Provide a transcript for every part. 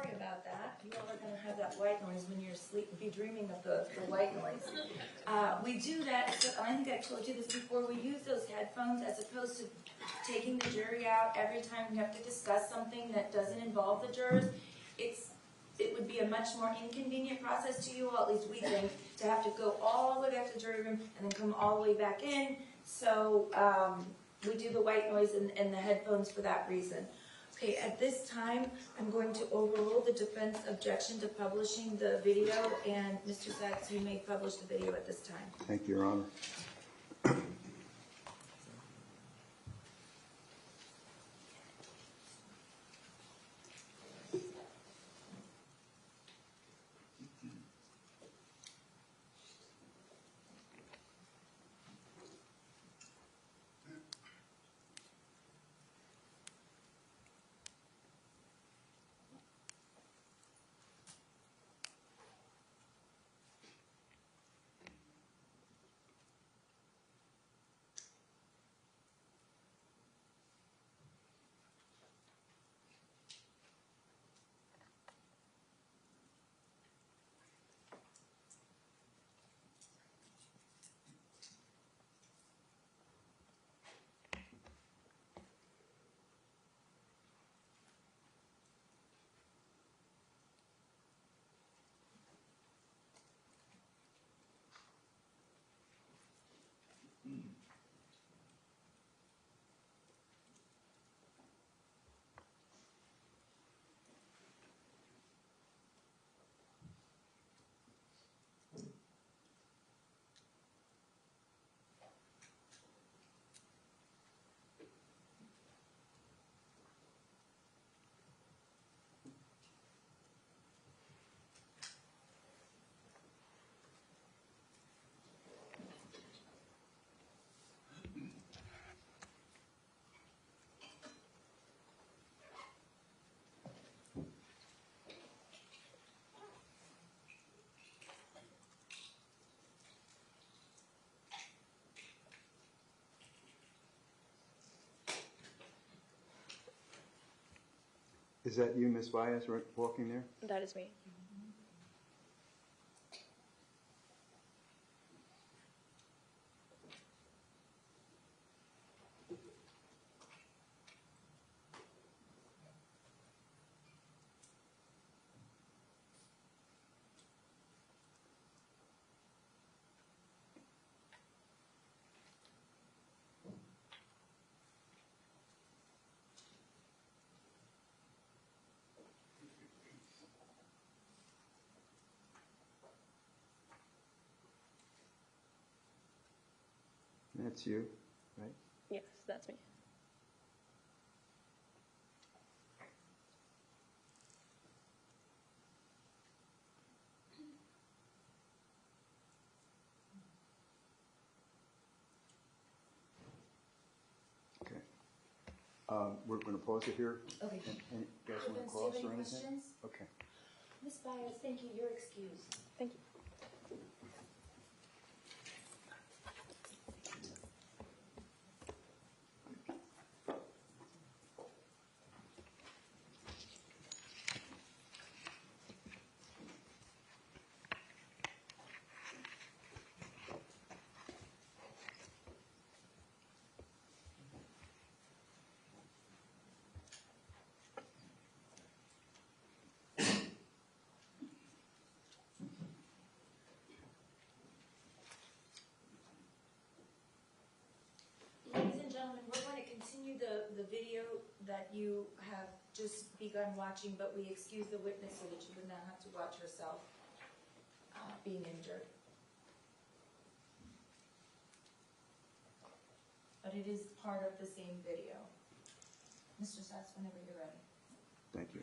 sorry about that. You all are going to have that white noise when you're asleep, be dreaming of the white noise. We do that, so I think I've told you this before, we use those headphones as opposed to taking the jury out every time we have to discuss something that doesn't involve the jurors. It would be a much more inconvenient process to you all, at least we think, to have to go all the way back to the jury room and then come all the way back in. So we do the white noise and the headphones for that reason. Okay, at this time, I'm going to overrule the defense objection to publishing the video, and Mr. Sachs, you may publish the video at this time. Thank you, Your Honor. Is that you, Miss Baez, walking there? That is me. That's you, right? Yes, that's me. Okay. We're going to pause it here. Okay. And you guys want to cross or anything? Questions? Okay. Ms. Baez, thank you. You're excused. Thank you. Ladies and gentlemen, we're going to continue the video that you have just begun watching, but we excuse the witness so that you would not have to watch herself being injured. But it is part of the same video. Mr. Sachs, whenever you're ready. Thank you.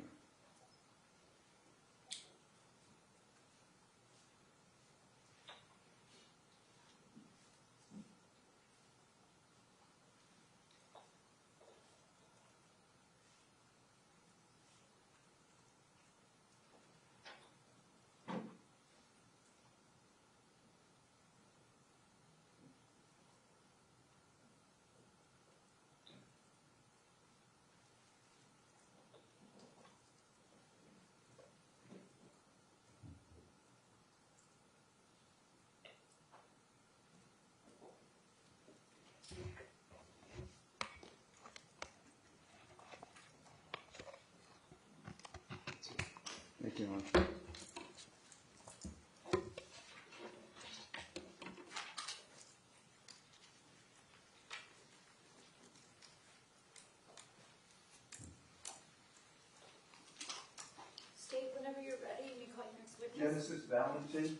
John. State whenever you're ready and you call your next witness. Genesis Valentin.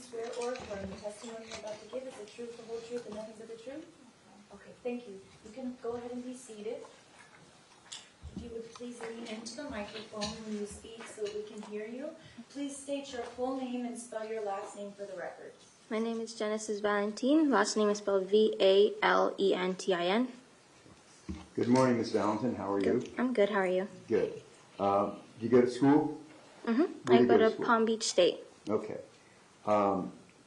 Swear or affirm the testimony you're about to give is the truth, the whole truth, and nothing but the truth? Okay, thank you. You can go ahead and be seated. If you would please lean into the microphone when you speak so we can hear you. Please state your full name and spell your last name for the record. My name is Genesis Valentin. Last name is spelled Valentin. Good morning, Ms. Valentin. How are you? I'm good. How are you? Good. Do you go to school? Mm-hmm. Where I do you go to school? Palm Beach State. Okay.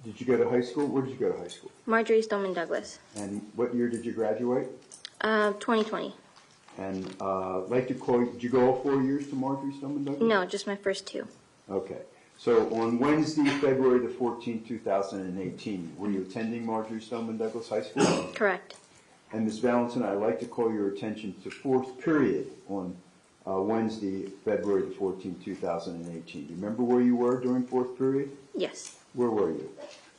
Did you go to high school? Where did you go to high school? Marjory, Stoneman, Douglas. And what year did you graduate? 2020. And like to call you, did you go all 4 years to Marjory Stoneman Douglas? No, just my first two. Okay. So on Wednesday, February the 14th, 2018, were you attending Marjory Stoneman Douglas High School? Correct. And Ms. Valentin, I'd like to call your attention to fourth period on Wednesday, February the 14th, 2018. Do you remember where you were during fourth period? Yes. Where were you?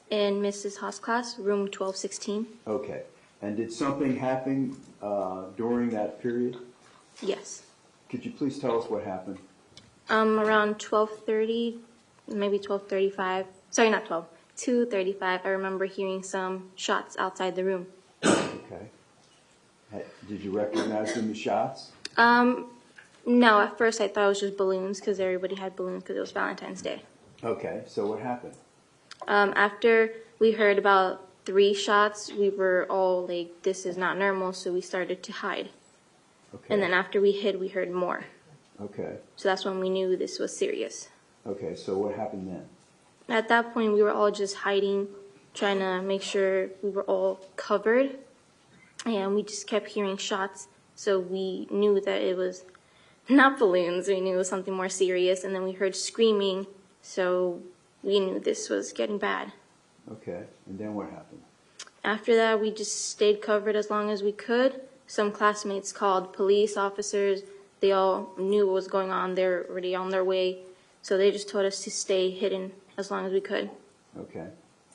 In Mrs. Haas' class, room 1216. Okay. And did something happen during that period? Yes. Could you please tell us what happened? Around 12:30, maybe 12:35. Sorry, not 12. 2:35. I remember hearing some shots outside the room. Okay. Did you recognize them as shots? No. At first, I thought it was just balloons because everybody had balloons because it was Valentine's Day. Okay. So what happened? After we heard about 3 shots, we were all like, this is not normal, so we started to hide. Okay. And then after we hid, we heard more. Okay. So that's when we knew this was serious. Okay. So what happened then? At that point, we were all just hiding, trying to make sure we were all covered. And we just kept hearing shots, so we knew that it was not balloons. We knew it was something more serious. And then we heard screaming, so we knew this was getting bad. Okay. And then what happened? After that, we just stayed covered as long as we could. Some classmates called police officers. They all knew what was going on. They were already on their way. So they just told us to stay hidden as long as we could. Okay.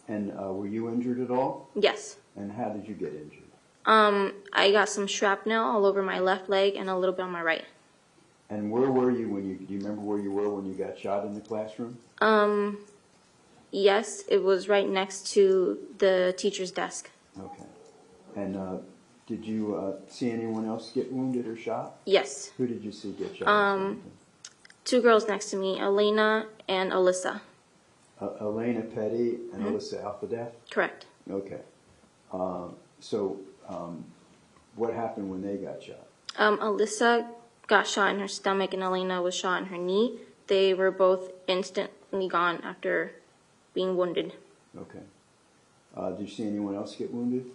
And were you injured at all? Yes. And how did you get injured? I got some shrapnel all over my left leg and a little bit on my right. And where were you do you remember where you were when you got shot in the classroom? Yes, it was right next to the teacher's desk. Okay. And did you see anyone else get wounded or shot? Yes. Who did you see get shot? 2 girls next to me, Elena and Alyssa. Elena Petty and Alyssa Alphadeff? Correct. Okay. So what happened when they got shot? Alyssa got shot in her stomach and Elena was shot in her knee. They were both instantly gone after being wounded. Okay. Did you see anyone else get wounded?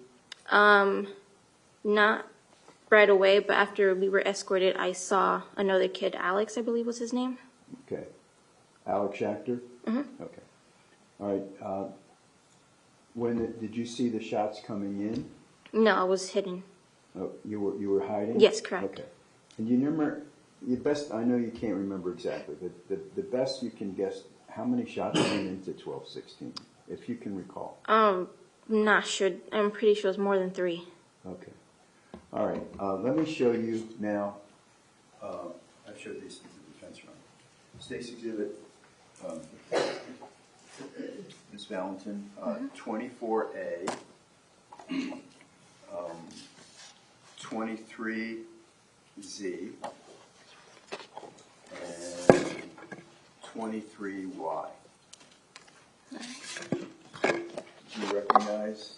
Not right away, but after we were escorted, I saw another kid, Alex, I believe was his name. Okay. Alex Schachter? Mm-hmm. Okay. All right. Did you see the shots coming in? No, I was hidden. Oh, you were hiding? Yes, correct. Okay. And you your best, I know you can't remember exactly, but the best you can guess, how many shots went into 1216, if you can recall? Not sure. I'm pretty sure it's more than 3. Okay. All right. Let me show you now. I've showed these to the defense room. State's Exhibit, Ms. Valentin, 24A, 23Z, and 23Y. Do you recognize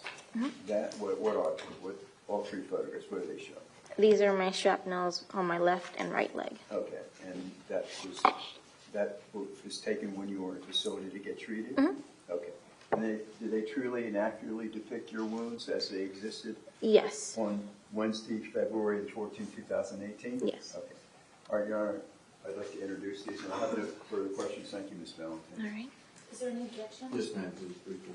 that? What are they? What, all 3 photographs, what do they show? These are my shrapnels on my left and right leg. Okay, and that was taken when you were in a facility to get treated? Okay. And did they truly and accurately depict your wounds as they existed? Yes. On Wednesday, February the 14th, 2018? Yes. Okay. All right, Your Honor, I'd like to introduce these, and I'll have no further questions. Thank you, Ms. Valentin. All right. Is there any objection? Yes, ma'am, please, briefly.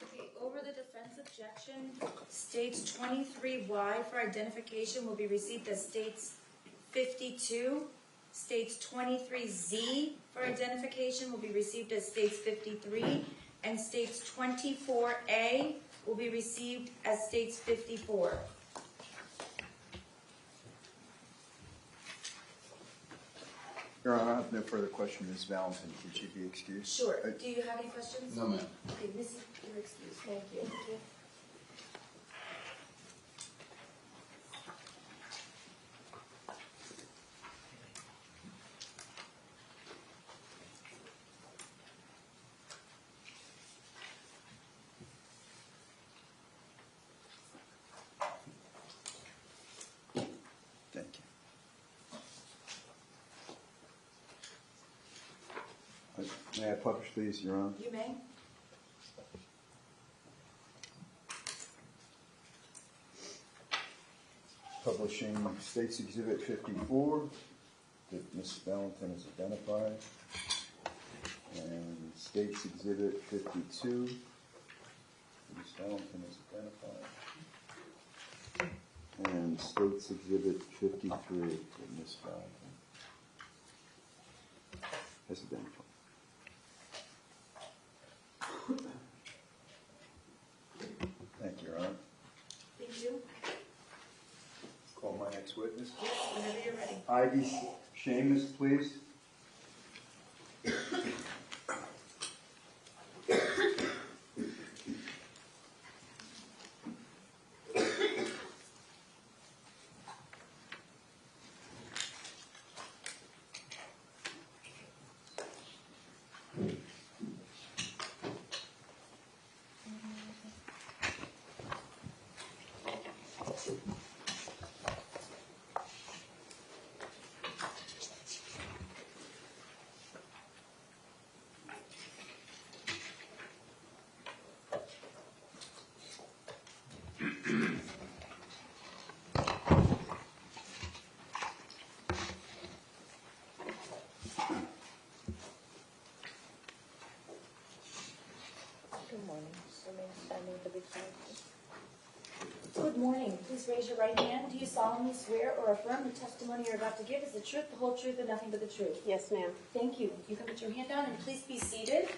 Okay, over the defense objection, states 23Y for identification will be received as states 52. States 23Z for identification will be received as states 53. And states 24A will be received as states 54. Your Honor, I have no further question. Ms. Valentin, can she be excused? Sure. Do you have any questions? No, ma'am. Okay, Missy, you're excused. Thank you. Thank you. Thank you. May I publish these, Your Honor? You may. Publishing States Exhibit 54 that Ms. Valentin has identified, and States Exhibit 52 that Ms. Valentin has identified, and States Exhibit 53 that Ms. Valentin has identified. Thank you, Your Honor. Thank you. Call my next witness. Yes, whenever you're ready. Ivy Seamus, please. Good morning. Please raise your right hand. Do you solemnly swear or affirm the testimony you're about to give is the truth, the whole truth, and nothing but the truth? Yes, ma'am. Thank you. You can put your hand down and please be seated.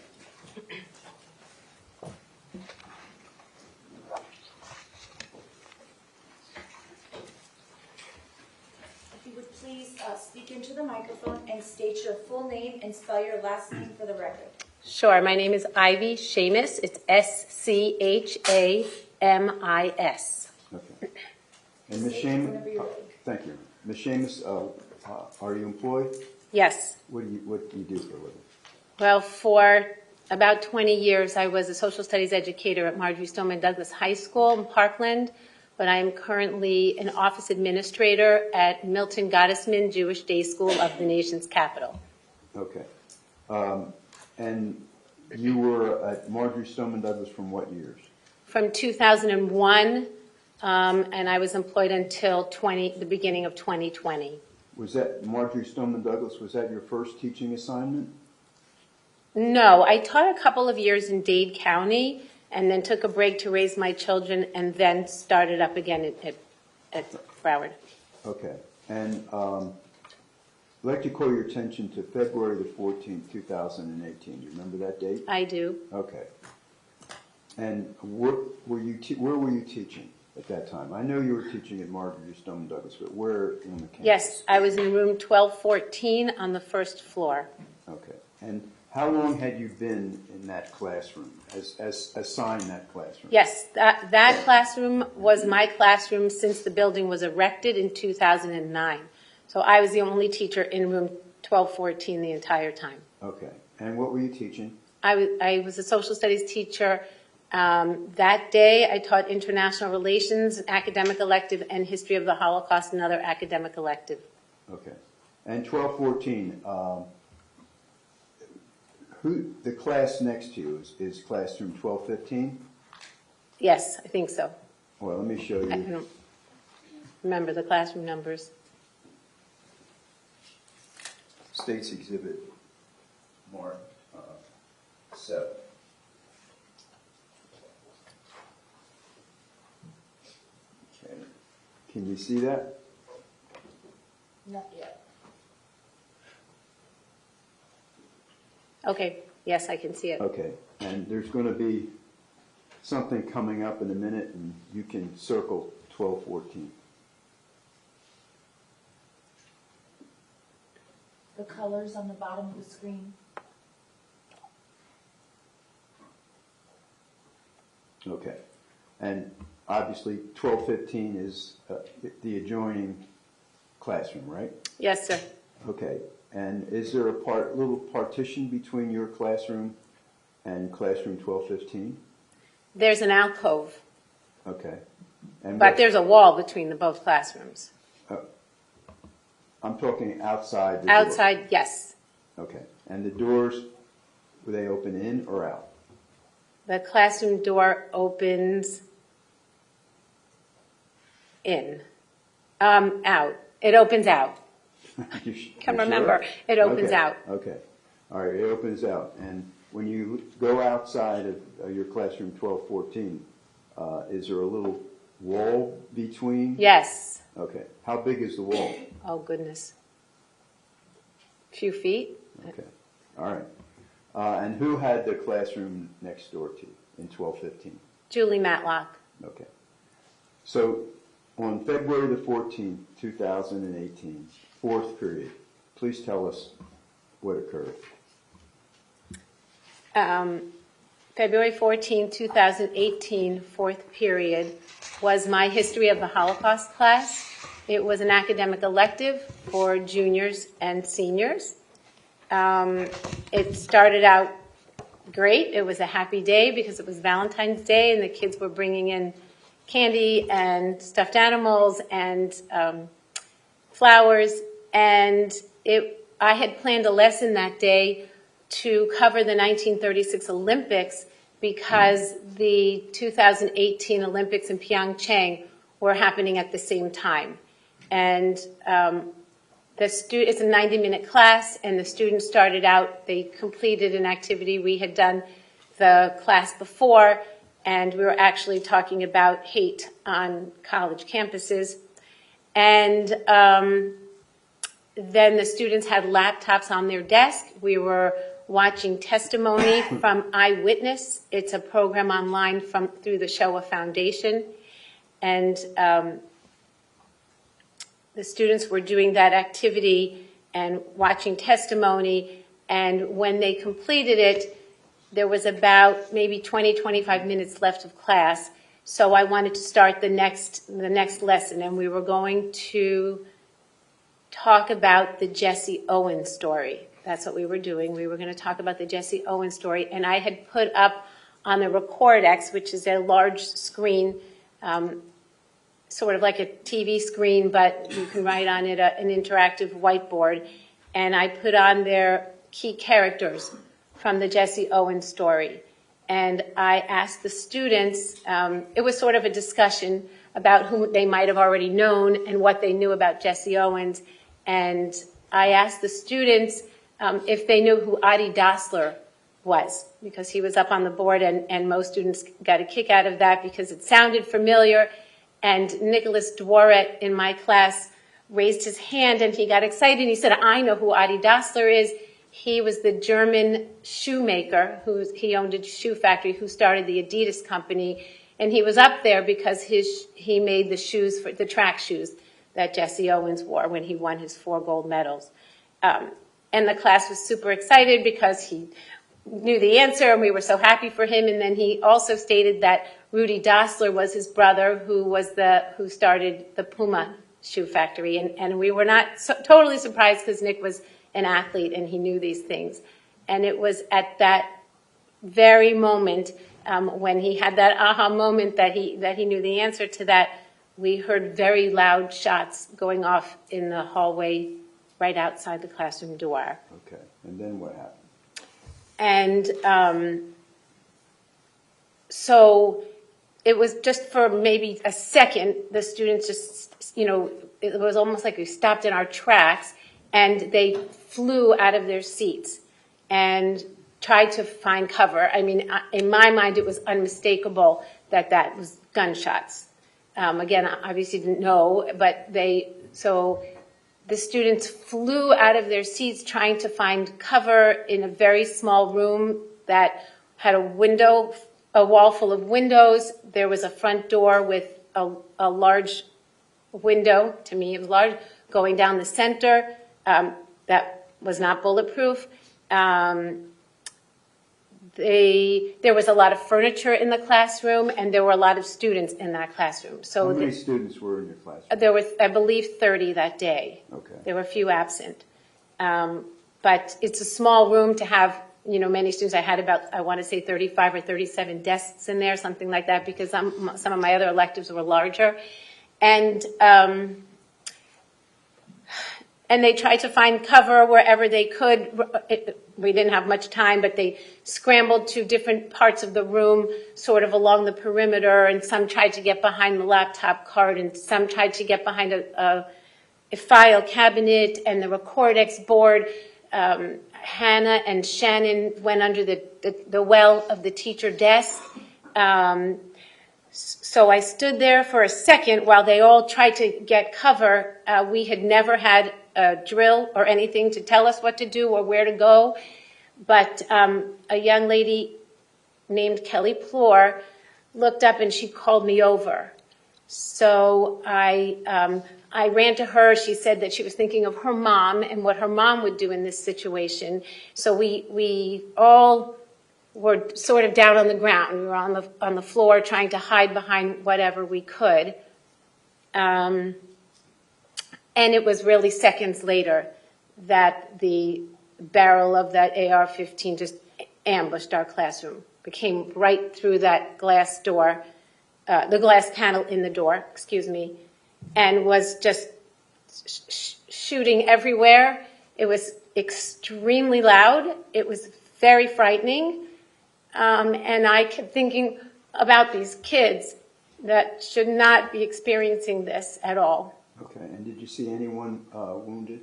If you would please speak into the microphone and state your full name and spell your last name for the record. Sure. My name is Ivy Shamus. It's Schamis. Okay. And Ms. Shamus, Whenever you're ready. thank you. Ms. Shamus, are you employed? Yes. What do you do for a living? Well, for about 20 years, I was a social studies educator at Marjory, Stoneman High School in Parkland, but I am currently an office administrator at Milton Gottesman Jewish Day School of the nation's capital. Okay. And you were at Marjory Stoneman Douglas from what years? From 2001, and I was employed until the beginning of 2020. Was that Marjory Stoneman Douglas, was that your first teaching assignment? No, I taught a couple of years in Dade County and then took a break to raise my children and then started up again at Broward. Okay. And I'd like to call your attention to February the 14th, 2018. Do you remember that date? I do. Okay. And where were you teaching at that time? I know you were teaching at Marjory Stoneman Douglas, but where in the campus? Yes, I was in room 1214 on the first floor. Okay. And how long had you been in that classroom, as assigned that classroom? Yes, that classroom was my classroom since the building was erected in 2009. So I was the only teacher in room 1214 the entire time. Okay. And what were you teaching? I was a social studies teacher. That day I taught international relations, an academic elective, and history of the Holocaust, another academic elective. Okay. And 1214, the class next to you is classroom 1215? Yes, I think so. Well, let me show I you. don't remember the classroom numbers. States Exhibit Mark 7. Okay. Can you see that? Not yet. Okay, yes, I can see it. Okay. And there's going to be something coming up in a minute, and you can circle 1214. The colors on the bottom of the screen. Okay. And obviously 1215 is the adjoining classroom, right? Yes, sir. Okay. And is there a little partition between your classroom and classroom 1215? There's an alcove, Okay. And but there's a wall between both classrooms. I'm talking outside the door. Outside, yes. Okay. And the doors, were they open in or out? The classroom door opens in. Out. It opens out. You Can sure? remember. It opens Okay. out. Okay. All right. It opens out. And when you go outside of your classroom 1214, is there a little wall between? Yes. Okay. How big is the wall? Oh, goodness. Few feet. Okay. All right. And who had the classroom next door to you in 1215? Julie Matlock. Okay. So on February the 14th, 2018, fourth period, please tell us what occurred. February 14, 2018, fourth period, was my History of the Holocaust class. It was an academic elective for juniors and seniors. It started out great. It was a happy day because it was Valentine's Day and the kids were bringing in candy and stuffed animals and flowers. And I had planned a lesson that day to cover the 1936 Olympics because the 2018 Olympics in Pyeongchang were happening at the same time. And it's a 90-minute class, and the students started out, they completed an activity we had done the class before, and we were actually talking about hate on college campuses. And then the students had laptops on their desk. We were watching testimony from Eyewitness. It's a program online through the Shoah Foundation. And the students were doing that activity and watching testimony. And when they completed it, there was about maybe 20, 25 minutes left of class. So I wanted to start the next lesson, and we were going to talk about the Jesse Owens story. That's what we were doing. We were going to talk about the Jesse Owens story, and I had put up on the Recordex, which is a large screen, sort of like a TV screen, but you can write on it an interactive whiteboard, and I put on there key characters from the Jesse Owens story. And I asked the students, it was sort of a discussion about who they might have already known and what they knew about Jesse Owens. And I asked the students if they knew who Adi Dassler was, because he was up on the board, and most students got a kick out of that because it sounded familiar. And Nicholas Dworet in my class raised his hand and he got excited. He said, I know who Adi Dassler is. He was the German shoemaker he owned a shoe factory who started the Adidas company. And he was up there because he made the shoes, the track shoes that Jesse Owens wore when he won his 4 gold medals. And the class was super excited because he knew the answer and we were so happy for him. And then he also stated that Rudy Dassler was his brother who started the Puma shoe factory. And we were not totally surprised because Nick was an athlete and he knew these things. And it was at that very moment when he had that aha moment that he knew the answer to that, we heard very loud shots going off in the hallway right outside the classroom door. Okay, and then what happened? And so it was just for maybe a second, the students just, it was almost like we stopped in our tracks, and they flew out of their seats and tried to find cover. I mean, in my mind, it was unmistakable that was gunshots. Again, I obviously didn't know, but so the students flew out of their seats trying to find cover in a very small room that had a wall full of windows. There was a front door with a large window, to me it was large, going down the center. That was not bulletproof. There was a lot of furniture in the classroom, and there were a lot of students in that classroom. So how many students were in your classroom? There was, I believe, 30 that day. Okay. There were a few absent. But it's a small room to have, many students. I had about, I want to say 35 or 37 desks in there, something like that, because some of my other electives were larger. And they tried to find cover wherever they could. We didn't have much time, but they scrambled to different parts of the room, sort of along the perimeter, and some tried to get behind the laptop cart, and some tried to get behind a file cabinet and the Recordex board. Hannah and Shannon went under the well of the teacher desk. So I stood there for a second while they all tried to get cover. We had never had a drill or anything to tell us what to do or where to go. But a young lady named Kelly Plore looked up and she called me over. So I ran to her. She said that she was thinking of her mom and what her mom would do in this situation. So we all were sort of down on the ground. We were on the floor trying to hide behind whatever we could. And it was really seconds later that the barrel of that AR-15 just ambushed our classroom. It came right through that glass door, the glass panel in the door, and was just shooting everywhere. It was extremely loud. It was very frightening. And I kept thinking about these kids that should not be experiencing this at all. Okay, and did you see anyone wounded?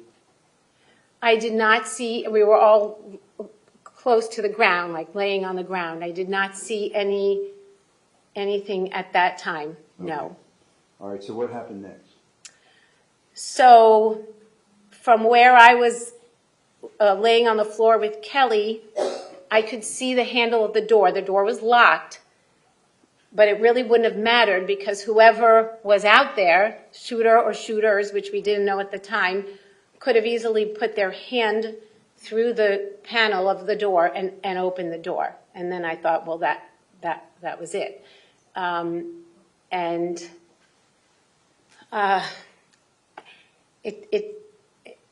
I did not see, we were all close to the ground, like laying on the ground. I did not see any anything at that time, Okay. no. All right, so what happened next? So from where I was laying on the floor with Kelly, I could see the handle of the door. The door was locked, but it really wouldn't have mattered because whoever was out there, shooter or shooters, which we didn't know at the time, could have easily put their hand through the panel of the door and opened the door. And then I thought, well, that was it.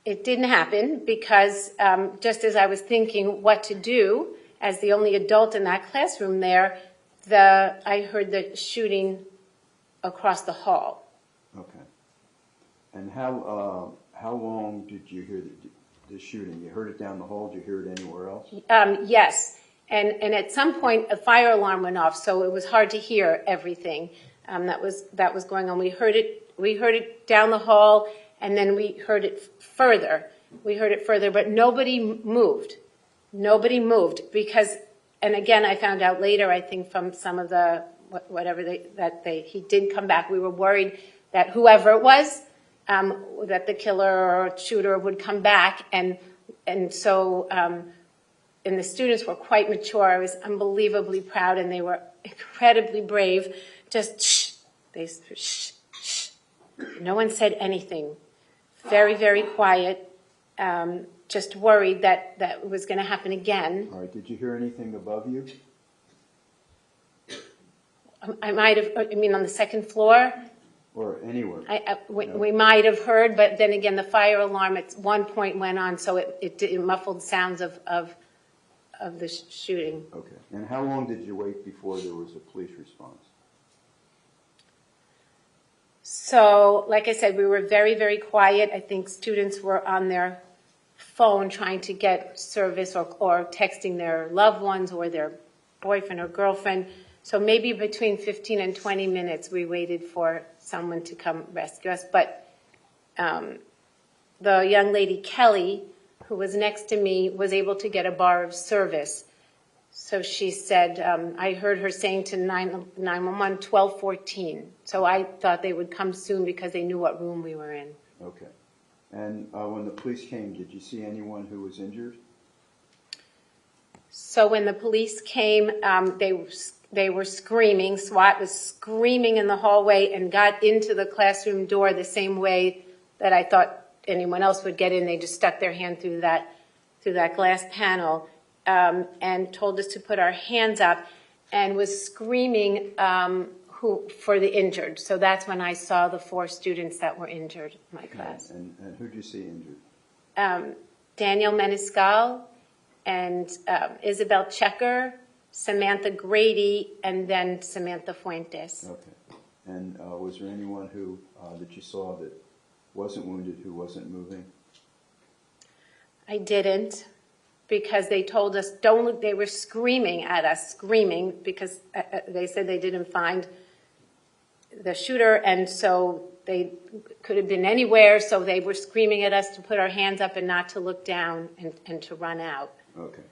It didn't happen because just as I was thinking what to do, as the only adult in that classroom there, I heard the shooting across the hall. Okay. And how long did you hear the shooting? You heard it down the hall? Did you hear it anywhere else? Yes, and at some point a fire alarm went off, so it was hard to hear everything that was going on. We heard it down the hall, and then we heard it further. But nobody moved. Nobody moved because, and again, I found out later, I think from some of the he did come back. We were worried that whoever it was, that the killer or shooter would come back, and so the students were quite mature. I was unbelievably proud, and they were incredibly brave. Just shh. They shh, shh. No one said anything. Very, very quiet. Just worried that it was going to happen again. All right. Did you hear anything above you? I might have. I mean, on the second floor. Or anywhere? We might have heard, but then again, the fire alarm at one point went on, so it muffled sounds of the shooting. Okay. And how long did you wait before there was a police response? So, like I said, we were very, very quiet. I think students were on their phone trying to get service or texting their loved ones or their boyfriend or girlfriend. So maybe between 15 and 20 minutes we waited for someone to come rescue us. But the young lady, Kelly, who was next to me, was able to get a bar of service. So she said, I heard her saying to 911, 12:14. So I thought they would come soon because they knew what room we were in. Okay. And when the police came, did you see anyone who was injured? So when the police came, they were screaming. SWAT was screaming in the hallway and got into the classroom door the same way that I thought anyone else would get in. They just stuck their hand through that glass panel and told us to put our hands up and was screaming for the injured. So that's when I saw the 4 students that were injured in my class. And who did you see injured? Daniel Menescal and Isabel Checker, Samantha Grady, and then Samantha Fuentes. Okay. And was there anyone who that you saw that wasn't wounded, who wasn't moving? I didn't, because they told us, don't look. They were screaming at us, screaming, because they said they didn't find the shooter, and so they could have been anywhere, so they were screaming at us to put our hands up and not to look down and to run out. Okay.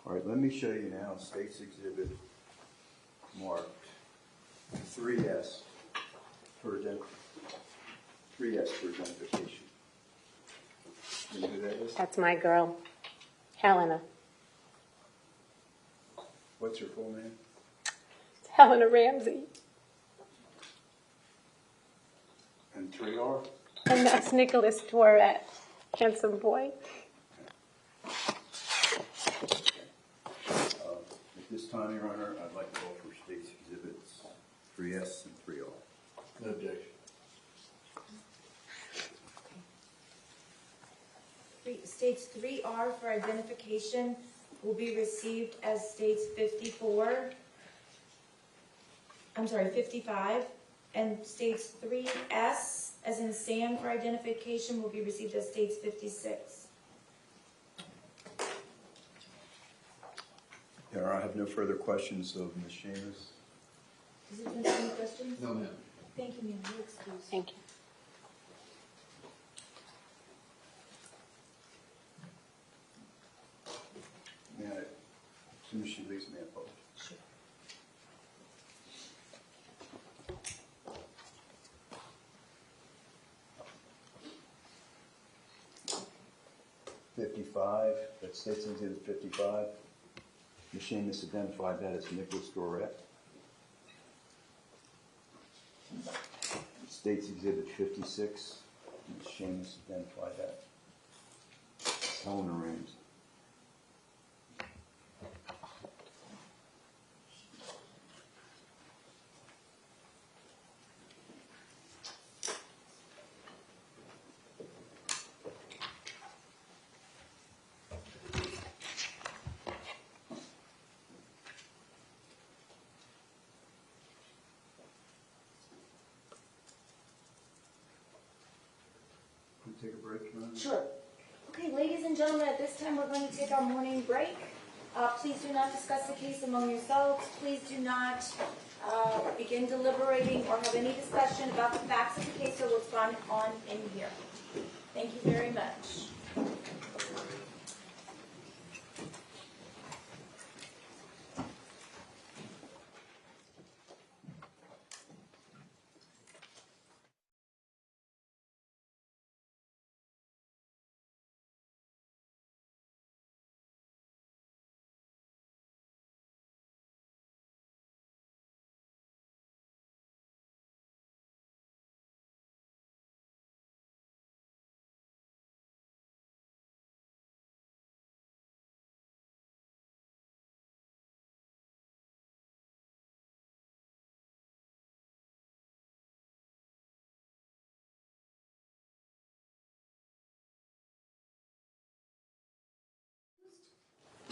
All right, let me show you now State's Exhibit marked 3S for identification. You know who that is? That's my girl, Helena. What's her full name? Helena Ramsey. And 3R? And that's Nicholas Dworet, handsome boy. At this time, Your Honor, I'd like to call for State's Exhibits 3S and 3R. No objection. States 3R for identification will be received as States 55, and States 3S, as in Sam, for identification will be received as States 56. Your Honor, I have no further questions of Ms. Seamus. Does it have any questions? No, ma'am. Thank you, ma'am. You're excused. Thank you. May I, as soon as she leaves, may I apologize? Sure. 55, that states Exhibit 55. Ms. Seamus identified that as Nicholas Dorette. States Exhibit 56. Ms. Seamus identified that. Helena Rames. Can we take a break, Your Honor? Sure. Okay, ladies and gentlemen, at this time, we're going to take our morning break. Please do not discuss the case among yourselves. Please do not begin deliberating or have any discussion about the facts of the case or what's gone on in here. Thank you very much.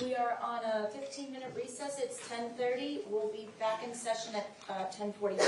We are on a 15-minute recess. It's 10:30. We'll be back in session at 10:45.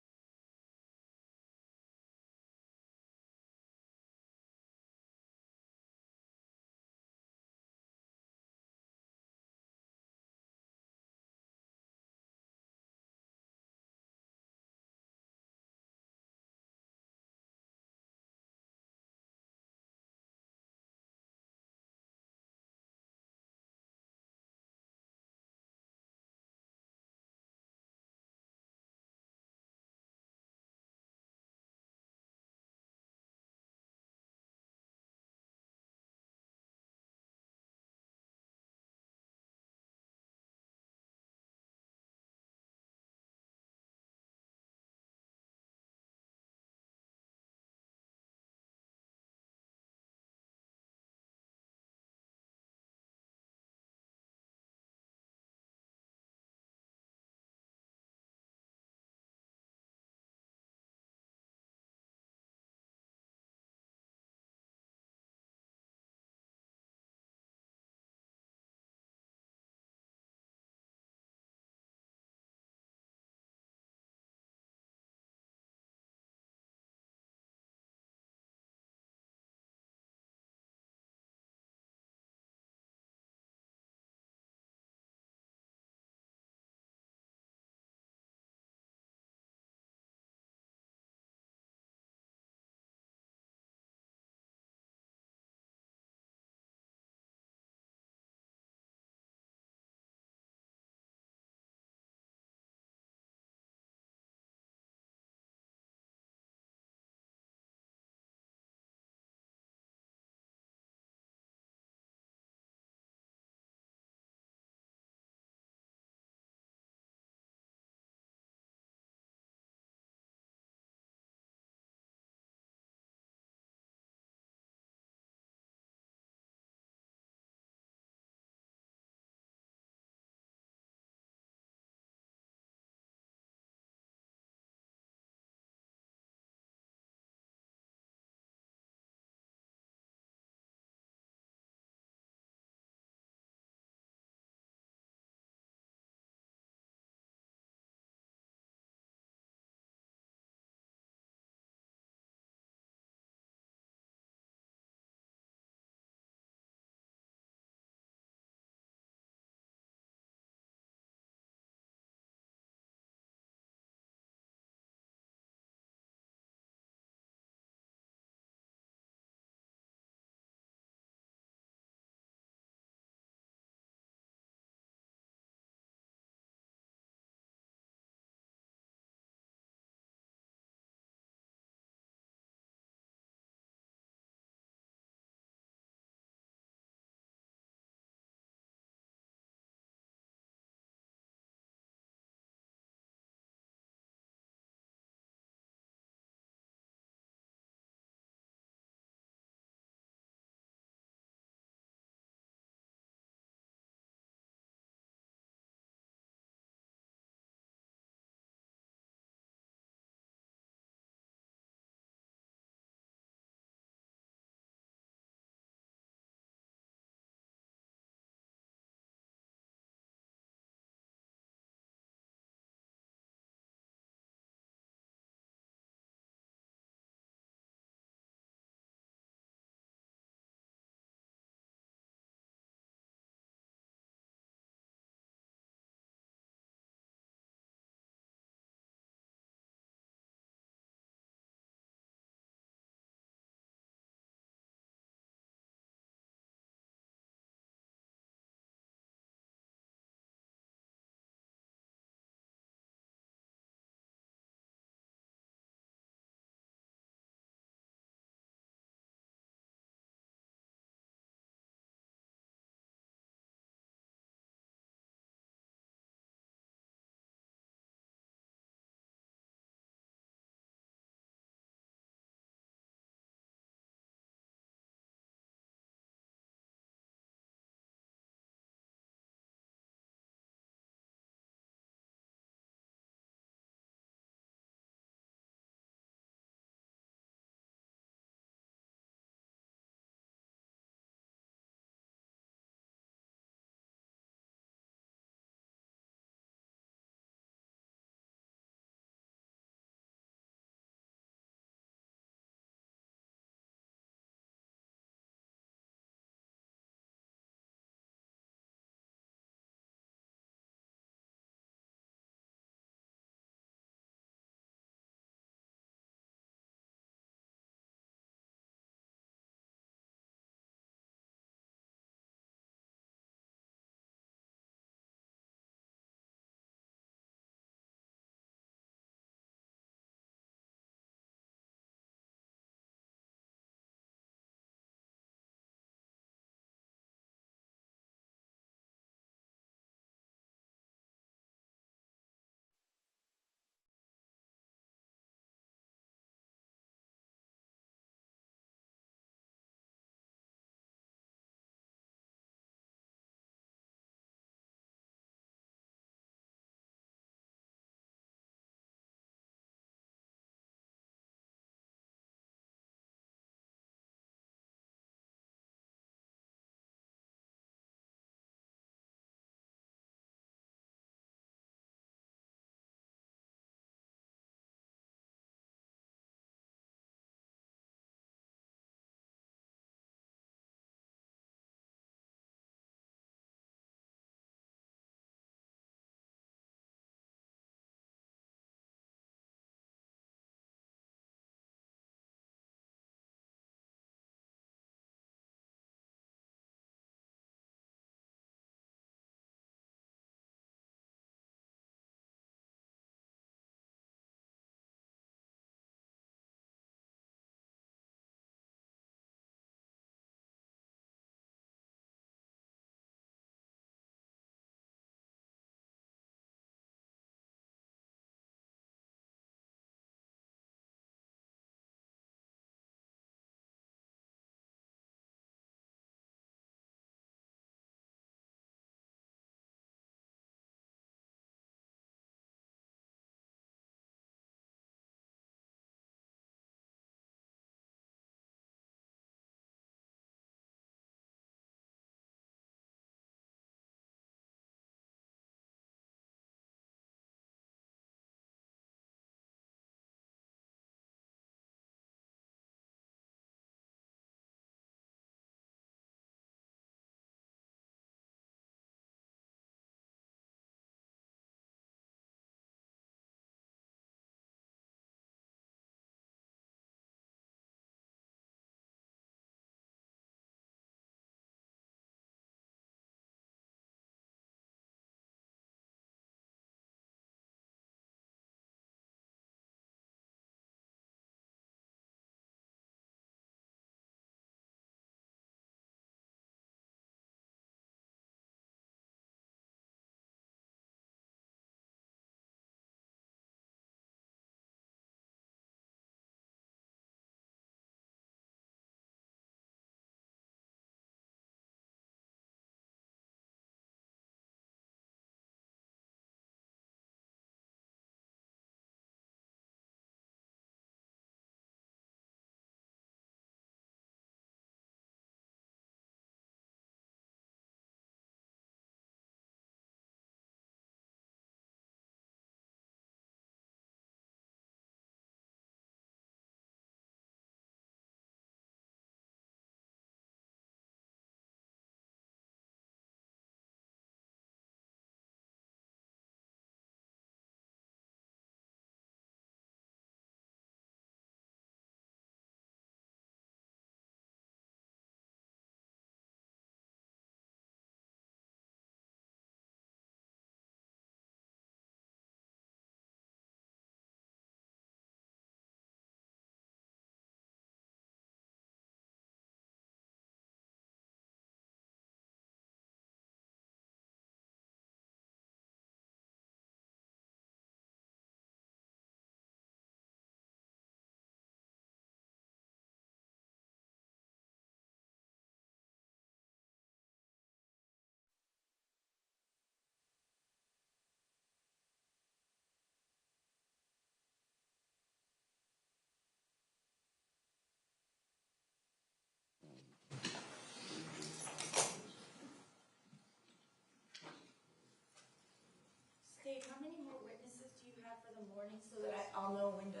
the morning so that I'll know when to.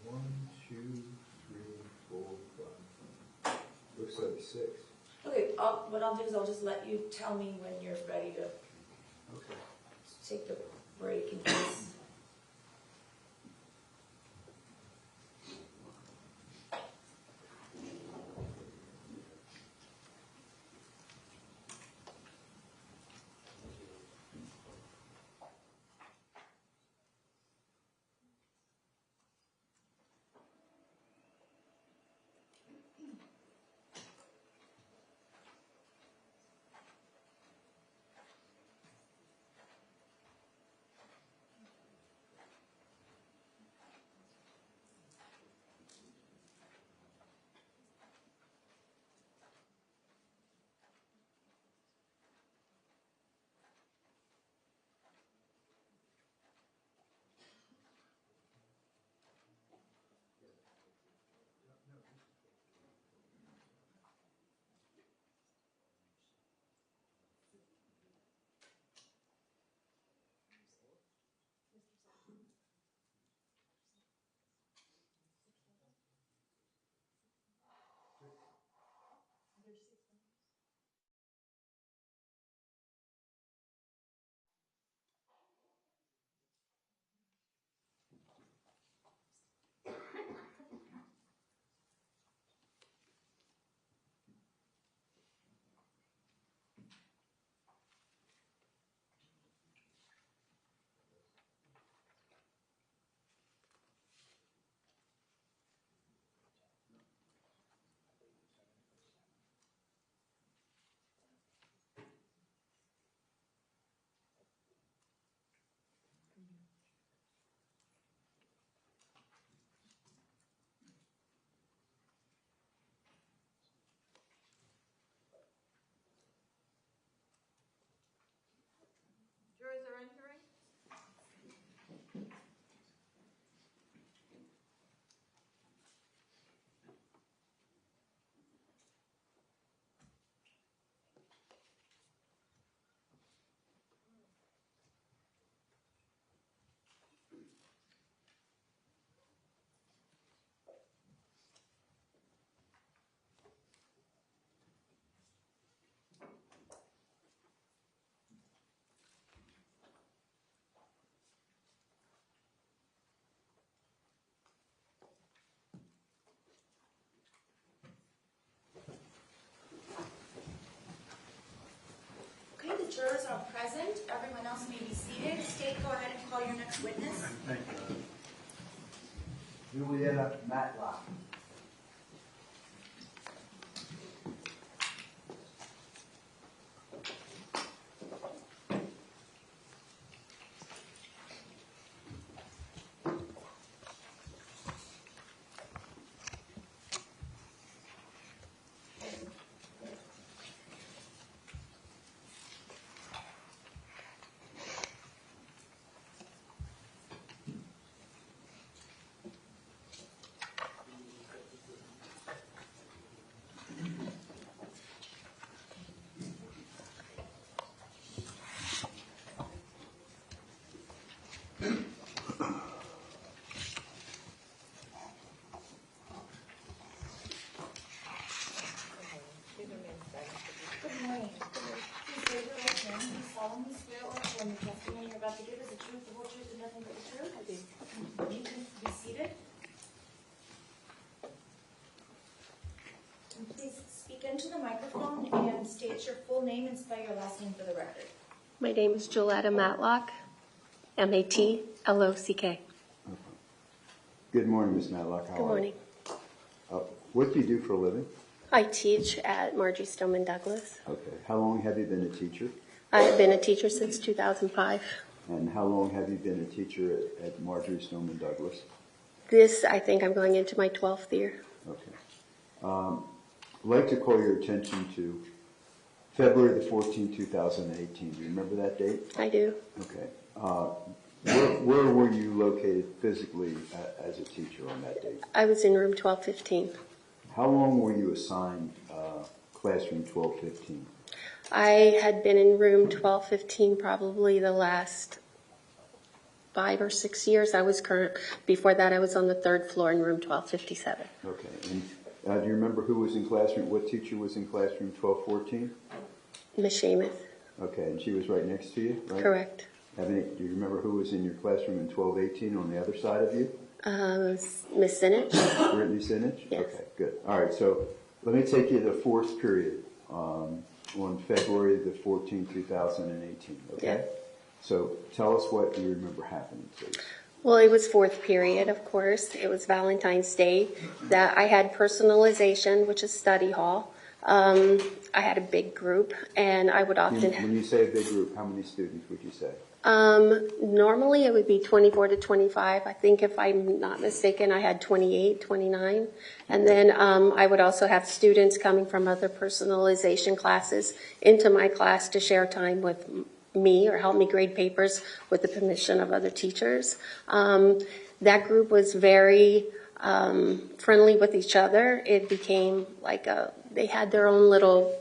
1, 2, 3, 4, 5. Looks like 6. Okay, what I'll do is I'll just let you tell me when you're ready to Okay. take the break in case. Jurors are entering. Okay, the jurors are present. Everyone else may be seated. State, go ahead and call your next witness. Thank you. Julietta Matlock. Good morning. Please raise your right hand. You solemnly swear or affirm the testimony you're about to give is the truth, the whole truth, and nothing but the truth? I do. You can be seated. And please speak into the microphone and state your full name and spell your last name for the record. My name is Julietta Matlock, Matlock. Good morning, Ms. Matlock. How Good are morning. you? What do you do for a living? I teach at Marjory Stoneman Douglas. Okay. How long have you been a teacher? I've been a teacher since 2005. And how long have you been a teacher at Marjory Stoneman Douglas? I think I'm going into my 12th year. Okay. I'd like to call your attention to February the 14th, 2018. Do you remember that date? I do. Okay. Where were you located physically as a teacher on that date? I was in room 1215. How long were you assigned classroom 1215? I had been in room 1215 probably the last 5 or 6 years. Before that, I was on the 3rd floor in room 1257. Okay. And do you remember who was in classroom? What teacher was in classroom 1214? Miss Shamuth. Okay, and she was right next to you, right? Correct. Do you remember who was in your classroom in 1218 on the other side of you? Miss Sinich. Brittany Sinich? Yes. Okay, good. All right, so let me take you to the 4th period on February the 14th, 2018, okay? Yeah. So tell us what you remember happening, please. Well, it was 4th period, of course. It was Valentine's Day. That I had personalization, which is study hall. I had a big group, and I would often... When you say a big group, how many students would you say? Normally it would be 24 to 25. I think if I'm not mistaken, I had 28, 29. And then I would also have students coming from other personalization classes into my class to share time with me or help me grade papers with the permission of other teachers. That group was very friendly with each other. It became like they had their own little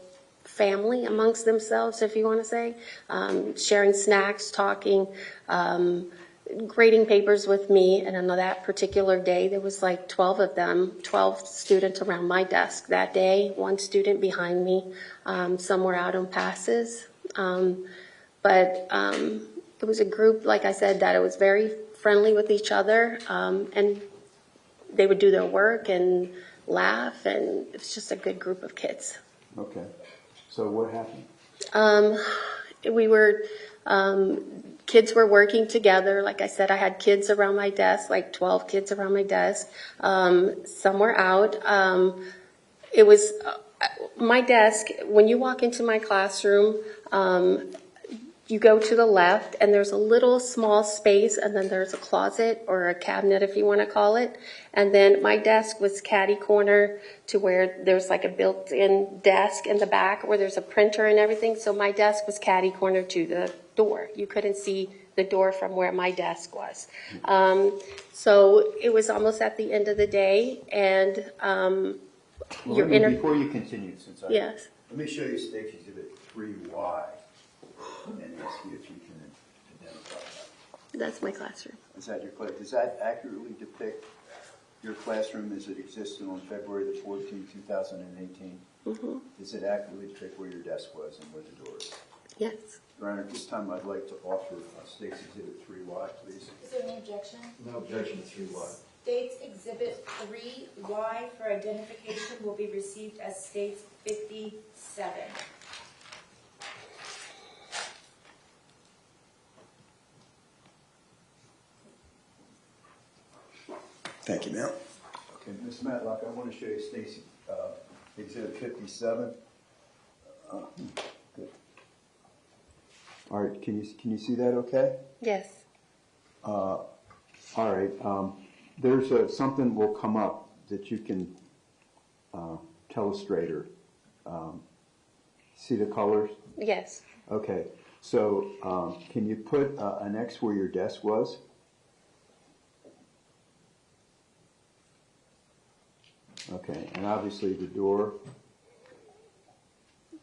family amongst themselves, if you want to say, sharing snacks, talking, grading papers with me. And on that particular day, there was like 12 of them, 12 students around my desk that day, 1 student behind me. Some were out on passes. But it was a group, like I said, that it was very friendly with each other. And they would do their work and laugh, and it was just a good group of kids. Okay. So what happened? Kids were working together. Like I said, I had kids around my desk, like 12 kids around my desk. Some were out. It was my desk. When you walk into my classroom, you go to the left, and there's a little small space, and then there's a closet or a cabinet, if you want to call it. And then my desk was catty corner to where there's like a built-in desk in the back where there's a printer and everything. So my desk was catty corner to the door. You couldn't see the door from where my desk was. So it was almost at the end of the day, and Before you continue, Yes. let me show you Stakes Exhibit 3Y and ask you if you can identify that. That's my classroom. Is that your class? Does that accurately depict your classroom as it existed on February the 14th, 2018? Mm-hmm. Does it accurately depict where your desk was and where the door is? Yes. Your Honor, at this time I'd like to offer Stakes Exhibit 3Y, please. Is there any objection? No objection to 3Y. States Exhibit 3Y for identification will be received as States 57. Thank you, ma'am. Okay, Ms. Matlock, I want to show you Stacy Exhibit 57. Good. All right, can you see that okay? Yes. All right, there's something will come up that you can telestrate or see the colors? Yes. Okay, so can you put an X where your desk was? Okay, and obviously the door. Do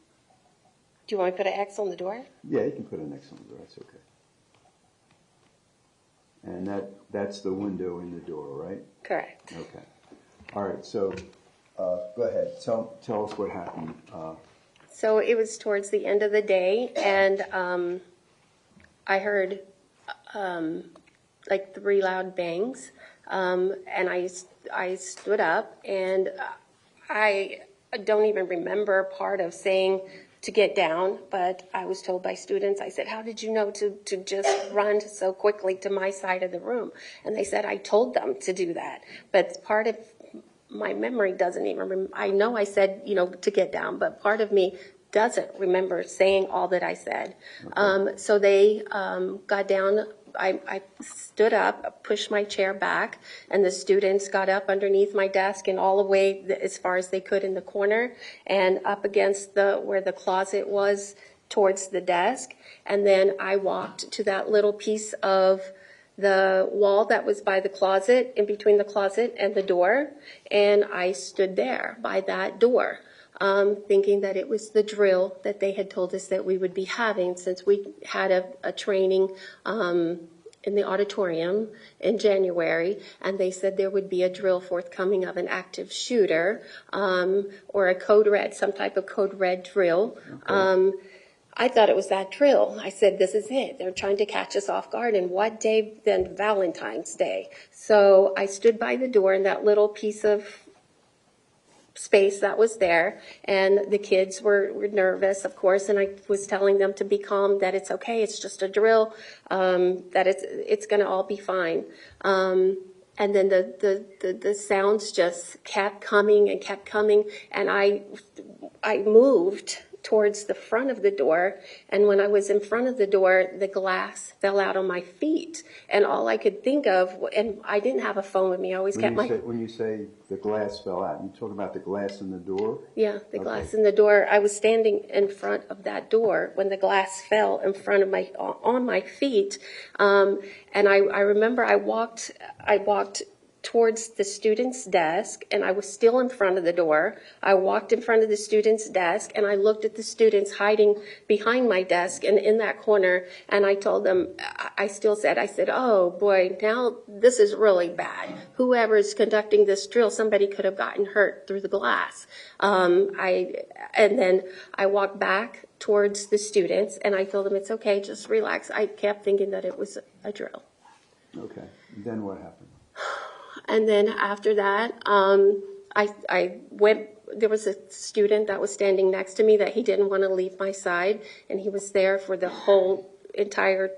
you want me to put an X on the door? Yeah, you can put an X on the door, that's okay. And that's the window in the door, right? Correct. Okay. All right, so go ahead. Tell us what happened. So it was towards the end of the day, and I heard like 3 loud bangs, and I stood up, and I don't even remember part of saying to get down, but I was told by students, I said, how did you know to just run so quickly to my side of the room? And they said, I told them to do that. But part of my memory doesn't even I know I said, to get down, but part of me doesn't remember saying all that I said. Okay. So they got down. I stood up, pushed my chair back, and the students got up underneath my desk and all the way as far as they could in the corner and up against where the closet was towards the desk. And then I walked to that little piece of the wall that was by the closet, in between the closet and the door, and I stood there by that door. Thinking that it was the drill that they had told us that we would be having, since we had a training in the auditorium in January, and they said there would be a drill forthcoming of an active shooter, or a code red, some type of code red drill. I thought it was that drill. I said, this is it. They're trying to catch us off guard. And what day then? Valentine's Day. So I stood by the door in that little piece of space that was there, and the kids were nervous, of course, and I was telling them to be calm, that it's okay, it's just a drill, that it's going to all be fine. And then the sounds just kept coming, and I moved towards the front of the door, and when I was in front of the door, the glass fell out on my feet, and all I could think of, and I didn't have a phone with me, I always kept my... When you say the glass fell out, you talking about the glass in the door? Yeah, the glass in the door. I was standing in front of that door when the glass fell in front of on my feet, and I remember I walked towards the student's desk, and I was still in front of the door. I walked in front of the student's desk, and I looked at the students hiding behind my desk and in that corner, and I told them, I said, oh boy, now this is really bad. Whoever's conducting this drill, somebody could have gotten hurt through the glass. And then I walked back towards the students, and I told them, it's okay, just relax. I kept thinking that it was a drill. Okay, then what happened? And then after that, I went, there was a student that was standing next to me that he didn't want to leave my side, and he was there for the whole entire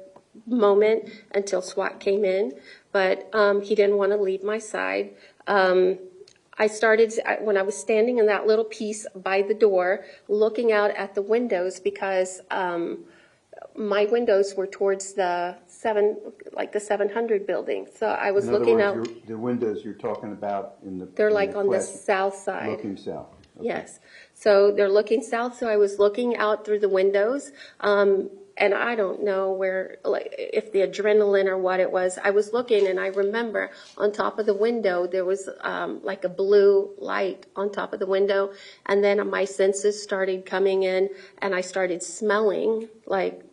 moment until SWAT came in, but he didn't want to leave my side. I started, when I was standing in that little piece by the door, looking out at the windows, because my windows were towards the 700 building. So I was looking out. The windows you're talking about They're like on the south side. Looking south. Okay. Yes. So they're looking south. So I was looking out through the windows. And I don't know if the adrenaline or what it was. I was looking, and I remember on top of the window, there was like a blue light on top of the window. And then my senses started coming in, and I started smelling like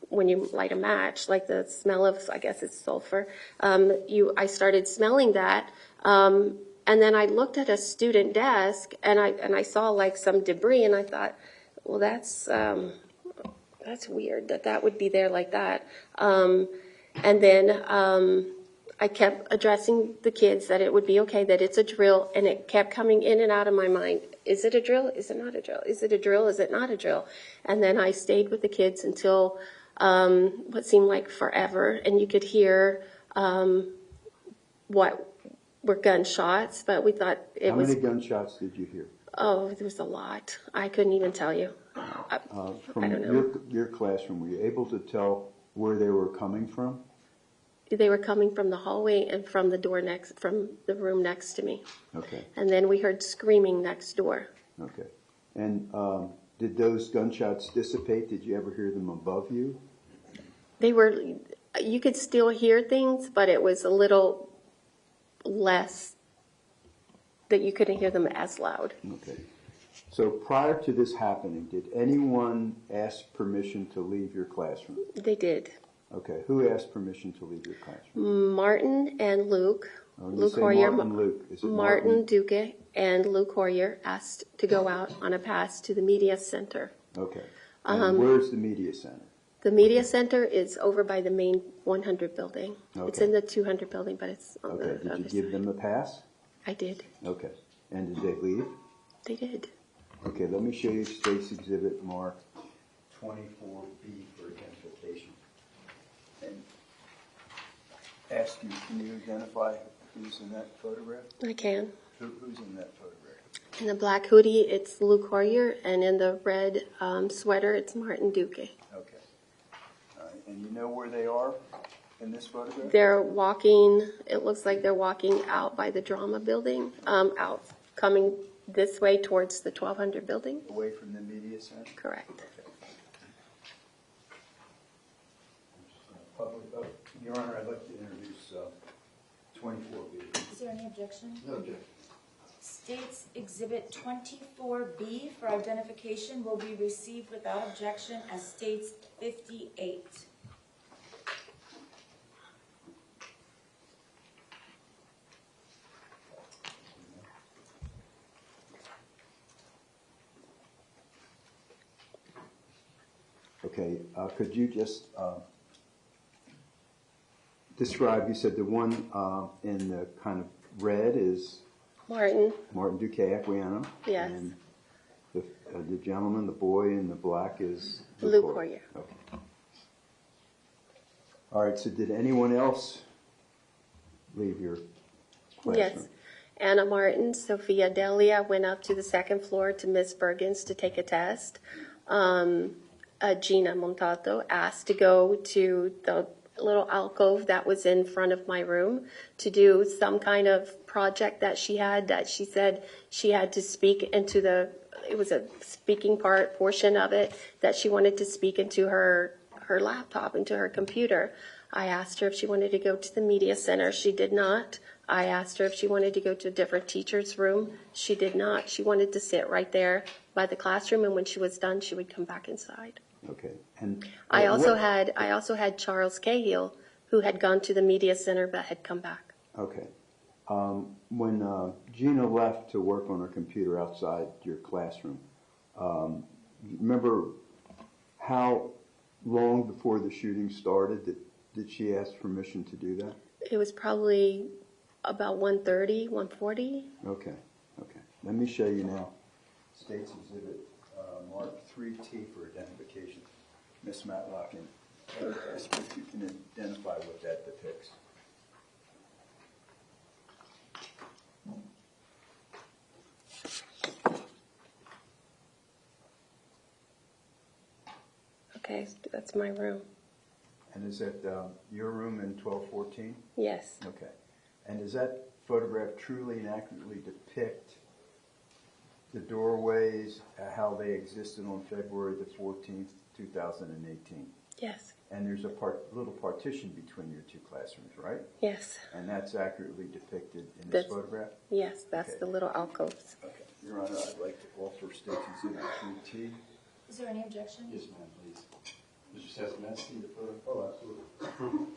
when you light a match, like the smell of, I guess it's sulfur. I started smelling that. And then I looked at a student desk, and I saw like some debris, and I thought, well, that's weird that would be there like that. And then I kept addressing the kids that it would be okay, that it's a drill, and it kept coming in and out of my mind. Is it a drill? Is it not a drill? Is it a drill? Is it not a drill? And then I stayed with the kids until what seemed like forever, and you could hear what were gunshots, but we thought it was... How many gunshots did you hear? Oh, there was a lot. I couldn't even tell you. I don't know. Your classroom, were you able to tell where they were coming from? They were coming from the hallway and from the room next to me. Okay. And then we heard screaming next door. Okay. And did those gunshots dissipate? Did you ever hear them above you? You could still hear things, but it was a little less, that you couldn't hear them as loud. Okay. So prior to this happening, did anyone ask permission to leave your classroom? They did. Okay. Who asked permission to leave your classroom? Martin and Luke. Luke Hoyer. Martin, Luke. Is it Martin Duque and Luke Hoyer asked to go out on a pass to the media center. Okay. And where's the media center? The media center is over by the main 100 building. Okay. It's in the 200 building, but it's on the Did other you give them a pass? I did. Okay. And did they leave? They did. Okay, let me show you State's Exhibit Mark 24B for identification. And ask you, can you identify who's in that photograph? I can. Who's in that photograph? In the black hoodie, it's Luke Hoyer, and in the red sweater, it's Martin Duque. Okay. All right. And you know where they are in this photograph? They're walking, it looks like they're walking out by the drama building, coming this way towards the 1200 building. Away from the media center? Correct. Okay. Your Honor, I'd like to introduce 24B. Is there any objection? No objection. State's Exhibit 24B for identification will be received without objection as State's 58. Okay, could you just describe, you said the one in the kind of red is Martin, Martin Duque Aquino. Yes. And the gentleman, the boy in the black is Luke Luke Corrier. Okay. All right, so did anyone else leave your classroom? Yes. Anna Martin, Sophia Delia went up to the second floor to Miss Bergens to take a test. Gina Montato asked to go to the little alcove that was in front of my room to do some kind of project that she said she had to speak into it was a speaking portion of it that she wanted to speak into her laptop, into her computer. I asked her if she wanted to go to the media center. She did not. I asked her if she wanted to go to a different teacher's room. She did not. She wanted to sit right there by the classroom, and when she was done, she would come back inside. Okay. And I also had Charles Cahill, who had gone to the media center but had come back. Okay. When Gina left to work on her computer outside your classroom, remember how long before the shooting started did she ask permission to do that? It was probably about 1:30, 1:40. Okay. Let me show you now. State's Exhibit marked 3T for identification. Miss Matlock, and ask if you can identify what that depicts. Okay, that's my room. And is that your room in 1214? Yes. Okay. And does that photograph truly and accurately depict the doorways, how they existed on February the 14th, 2018? Yes. And there's a little partition between your two classrooms, right? Yes. And that's accurately depicted in this photograph? Yes, that's Okay. the little alcoves. Okay. Your Honor, I'd like to offer State's Exhibit 3T. Is there any objection? Yes, ma'am, please. Mr. Sessom, may I see the photo? Oh, absolutely.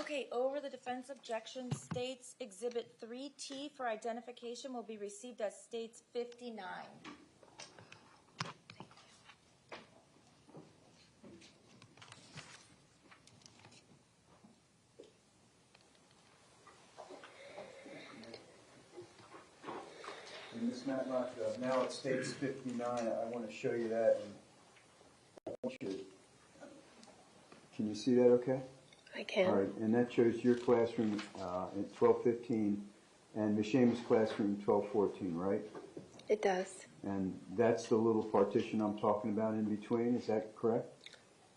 Okay, over the defense objection states Exhibit 3T for identification will be received as states 59. And Ms. Matlock, now it states 59. I want to show you that. And I want you to- Can you see that okay? I can. All right, and that shows your classroom at 1215 and Ms. Shamus' classroom 1214, right? It does. And that's the little partition I'm talking about in between, is that correct?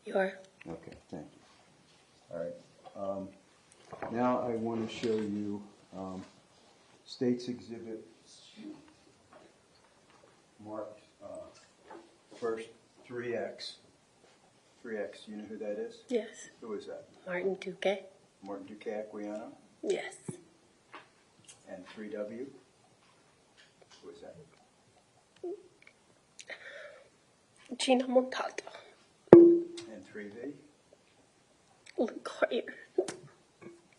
You are. Okay, thank you. All right. Now I want to show you State's Exhibit marked first 3X. 3X, you know who that is? Yes. Who is that? Martin Duque. Martin Duque Aquino. Yes. And 3W? Who is that? Gina Montalto. And 3V? Luke Hoyer.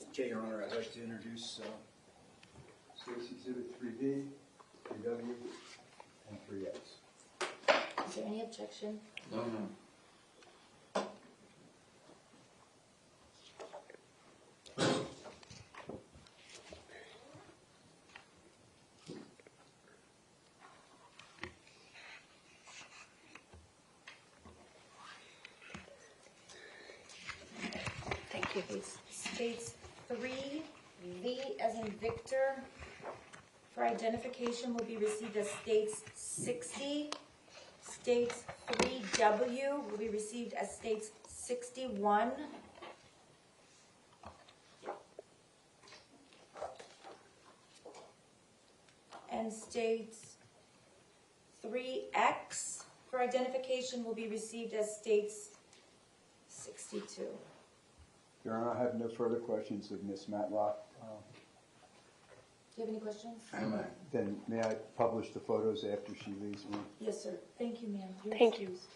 Okay, Your Honor, I'd like to introduce State's Exhibit 3V, 3W, and 3X. Is there any objection? No. Thank you. States 3V as in Victor for identification will be received as states 60. States 3W will be received as states 61. And states 3X for identification will be received as states 62. Your Honor, I have no further questions of Ms. Matlock. Do you have any questions? Then may I publish the photos after she leaves me? Yes, sir. Thank you, ma'am. You're Thank you. excused.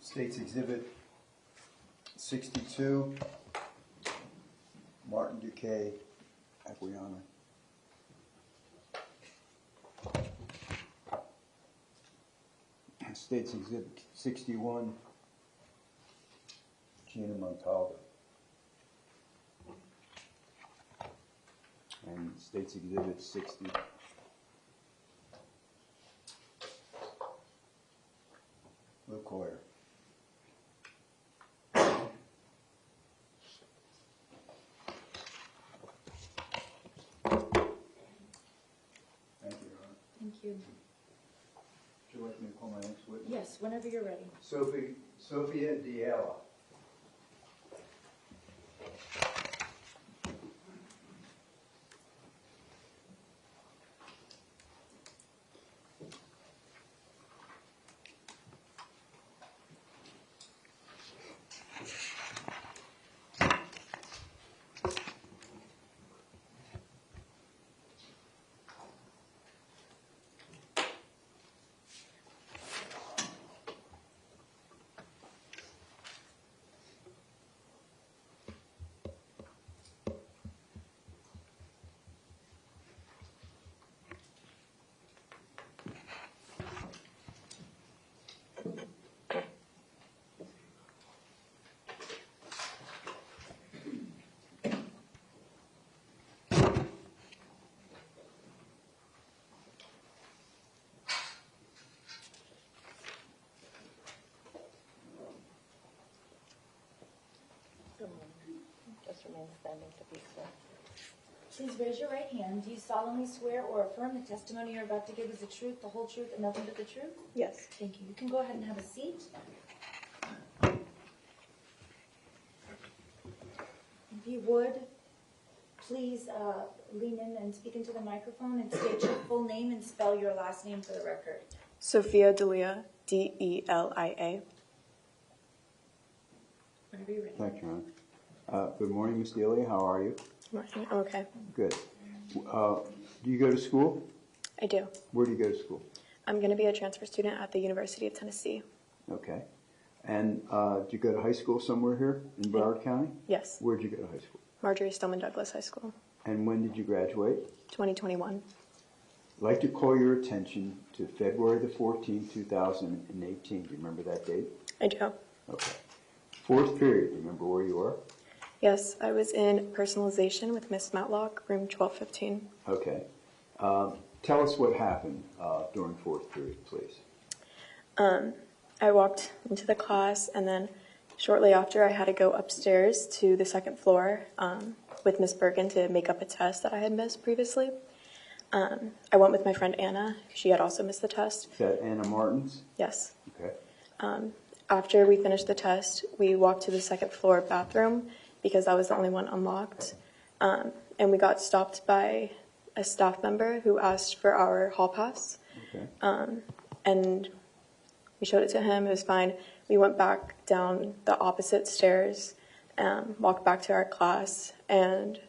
State's Exhibit 62, Martin Duque Aquino. State's Exhibit 61, Gina Montalto. And State's Exhibit 60, Luke Hoyer. Thank you, Your Honor. Thank you. Would you like me to call my next witness? Yes, whenever you're ready. Sophia Diala. and standing to be sworn. Please raise your right hand. Do you solemnly swear or affirm the testimony you're about to give is the truth, the whole truth, and nothing but the truth? Yes. Thank you. You can go ahead and have a seat. If you would, please lean in and speak into the microphone and state your full name and spell your last name for the record. Sophia Delia, Delia. Whenever you're ready. Thank you, Ron. Good morning, Ms. Delia. How are you? Okay, Good. Do you go to school? I do. Where do you go to school? I'm going to be a transfer student at the University of Tennessee. Okay. And did you go to high school somewhere here in Broward County? Yes, Where'd you go to high school? Marjory Stoneman Douglas High School, And when did you graduate? 2021. I'd like to call your attention to February the 14th, 2018. Do you remember that date? I do. Okay. Fourth period, do you remember where you were? Yes, I was in personalization with Miss Matlock, room 1215. Okay. Tell us what happened during fourth period, please. I walked into the class, and then shortly after, I had to go upstairs to the second floor with Miss Bergen to make up a test that I had missed previously. I went with my friend Anna. She had also missed the test. Is that Anna Martins? Yes. Okay. After we finished the test, we walked to the second floor bathroom because I was the only one unlocked. And we got stopped by a staff member who asked for our hall pass. Okay. And we showed it to him. It was fine. We went back down the opposite stairs, walked back to our class, and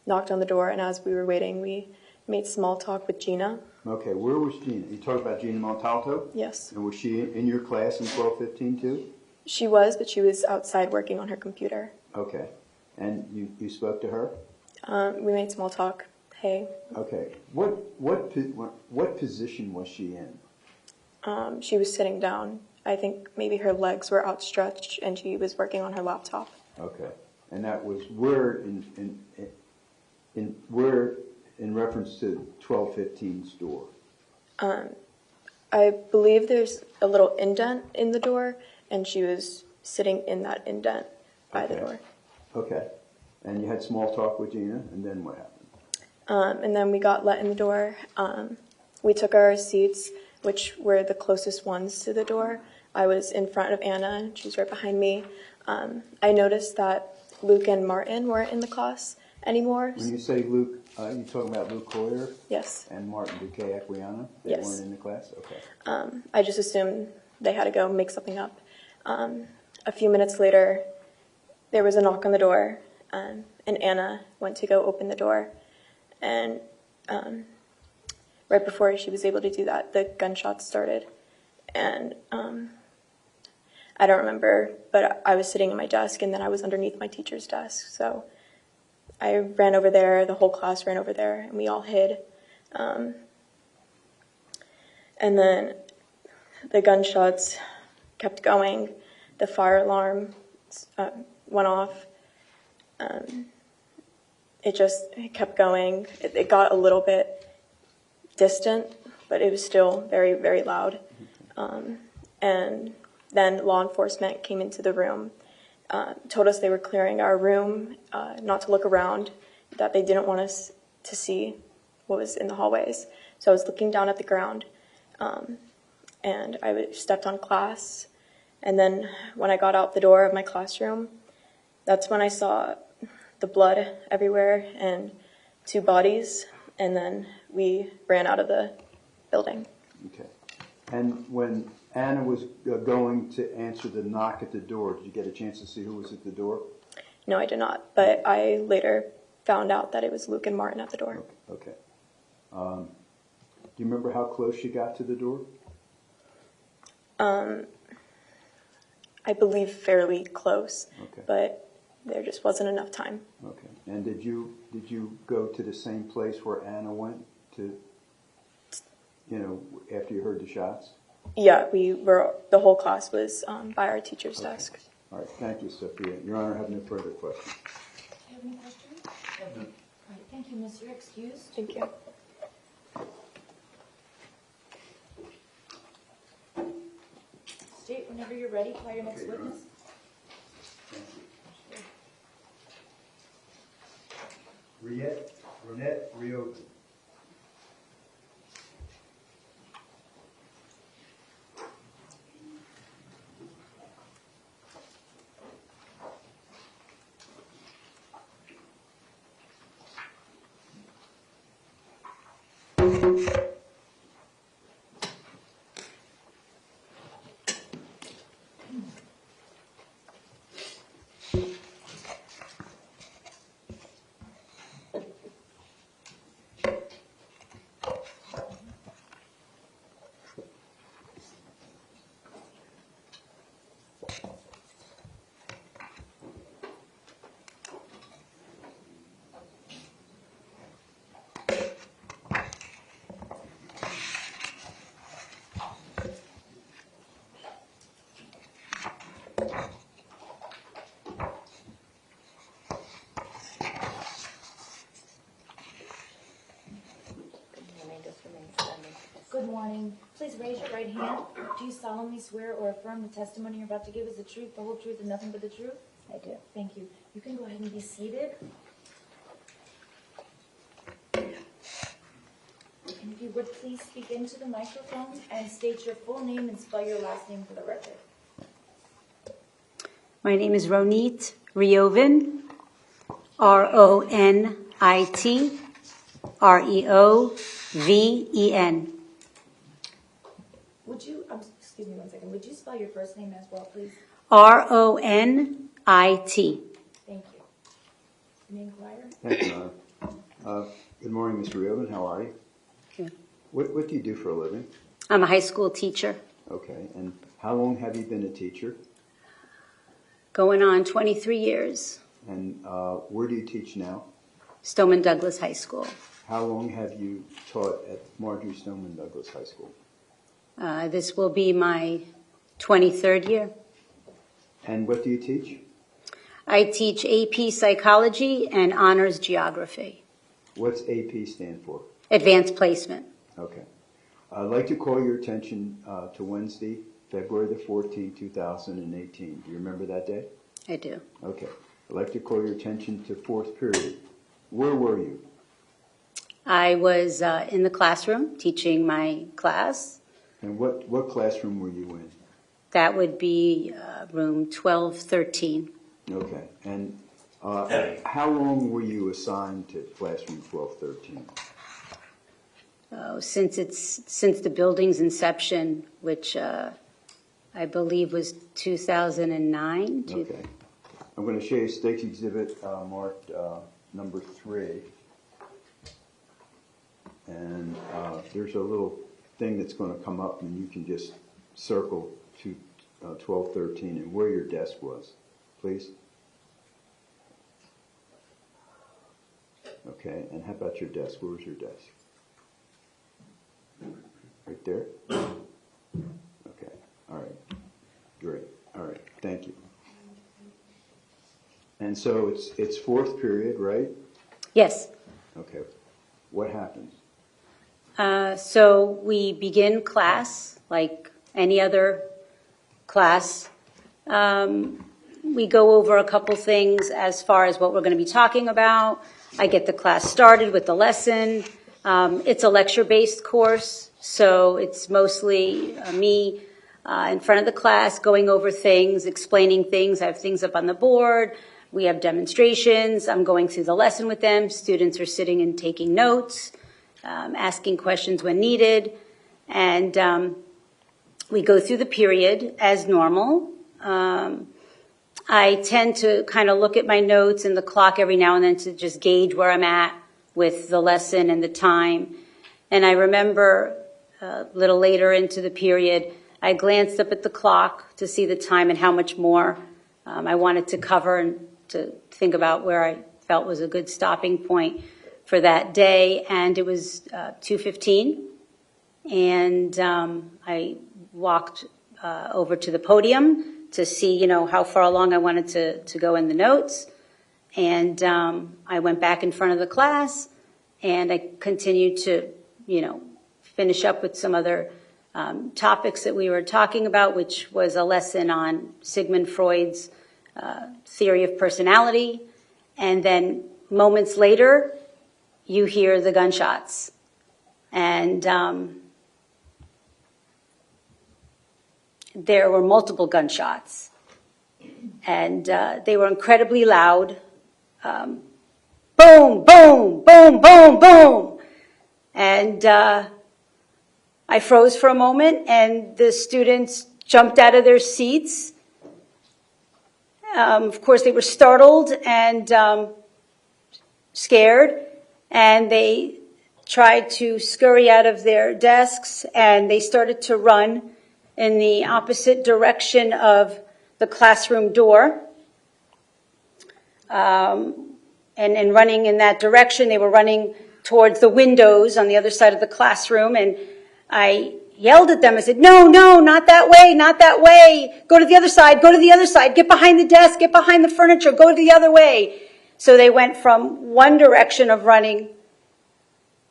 knocked on the door. And as we were waiting, we made small talk with Gina. Okay, where was Gina? You talked about Gina Montalto? Yes. And was she in your class in 1215 too? She was, but she was outside working on her computer. Okay. And you spoke to her? We made small talk. Hey. Okay. What position was she in? She was sitting down. I think maybe her legs were outstretched, and she was working on her laptop. Okay. And that was where in reference to 1215's door? I believe there's a little indent in the door, and she was sitting in that indent by the door. Okay. And you had small talk with Gina, and then what happened? And then we got let in the door. We took our seats, which were the closest ones to the door. I was in front of Anna, and she was right behind me. I noticed that Luke and Martin weren't in the class anymore. When you say Luke, you talking about Luke Hoyer Yes. and Martin Duque Aquiana? They Yes. weren't in the class? Okay. I just assumed they had to go make something up. A few minutes later, there was a knock on the door, and Anna went to go open the door. And right before she was able to do that, the gunshots started. And I don't remember, but I was sitting at my desk, and then I was underneath my teacher's desk. So I ran over there, the whole class ran over there, and we all hid. And then the gunshots kept going. The fire alarm went off. It kept going. It got a little bit distant, but it was still very, very loud. And then law enforcement came into the room, told us they were clearing our room, not to look around, that they didn't want us to see what was in the hallways. So I was looking down at the ground, and I stepped on class. And then when I got out the door of my classroom, that's when I saw the blood everywhere and 2 bodies, and then we ran out of the building. Okay. And when Anna was going to answer the knock at the door, did you get a chance to see who was at the door? No, I did not, but I later found out that it was Luke and Martin at the door. Okay. Do you remember how close she got to the door? I believe fairly close, Okay. but there just wasn't enough time. Okay. And did you go to the same place where Anna went to, after you heard the shots? Yeah, the whole class was by our teacher's desk. All right. Thank you, Sophia. Your Honor, I have no further questions. Do you have any questions? No. All right, thank you, miss. You're excused. Thank you. State whenever you're ready. Call your next witness. Ronette Rioven. Good morning. Please raise your right hand. Do you solemnly swear or affirm the testimony you're about to give is the truth, the whole truth, and nothing but the truth? I do. Thank you. You can go ahead and be seated. And if you would please speak into the microphone and state your full name and spell your last name for the record. My name is Ronit Rioven, Ronit Reoven. Would you, excuse me one second, would you spell your first name as well, please? Ronit. Thank you. You may inquire. Thank you, Honor. Good morning, Mr. Rioven. How are you? Good. What do you do for a living? I'm a high school teacher, Okay. And how long have you been a teacher? going on 23 years, And where do you teach now? Stoneman Douglas High School. How long have you taught at Marjory Stoneman Douglas High School? This will be my 23rd year. And what do you teach? I teach AP Psychology and Honors Geography, What's AP stand for? Advanced Placement. Okay. I'd like to call your attention to Wednesday, February the 14th, 2018. Do you remember that day? I do. Okay. I'd like to call your attention to fourth period. Where were you? I was in the classroom teaching my class. And what classroom were you in? That would be room 1213. Okay. And how long were you assigned to classroom 1213? Since the building's inception, which I believe was 2009. Okay. I'm going to show you State's exhibit marked number 3. And there's a little thing that's going to come up, and you can just circle to 1213 and where your desk was, please. Okay, and how about your desk? Where was your desk? Right there? Okay, all right. Great, all right, thank you. And so it's fourth period, right? Yes. Okay, what happens? So we begin class like any other class. We go over a couple things as far as what we're going to be talking about. I get the class started with the lesson. It's a lecture-based course, so it's mostly me in front of the class going over things, explaining things. I have things up on the board. We have demonstrations. I'm going through the lesson with them. Students are sitting and taking notes, asking questions when needed. And we go through the period as normal. I tend to kind of look at my notes and the clock every now and then to just gauge where I'm at with the lesson and the time. And I remember a little later into the period, I glanced up at the clock to see the time and how much more I wanted to cover and to think about where I felt was a good stopping point for that day. And it was 2:15. And I walked over to the podium to see, how far along I wanted to go in the notes. And I went back in front of the class, and I continued to, finish up with some other topics that we were talking about, which was a lesson on Sigmund Freud's theory of personality. And then moments later, you hear the gunshots. And there were multiple gunshots. And they were incredibly loud. Boom, boom, boom, boom, boom. And I froze for a moment, and the students jumped out of their seats. Of course, they were startled and scared, and they tried to scurry out of their desks, and they started to run in the opposite direction of the classroom door. And running in that direction, they were running towards the windows on the other side of the classroom, and I yelled at them. I said, no, no, not that way, not that way. Go to the other side, go to the other side, get behind the desk, get behind the furniture, go the other way. So they went from one direction of running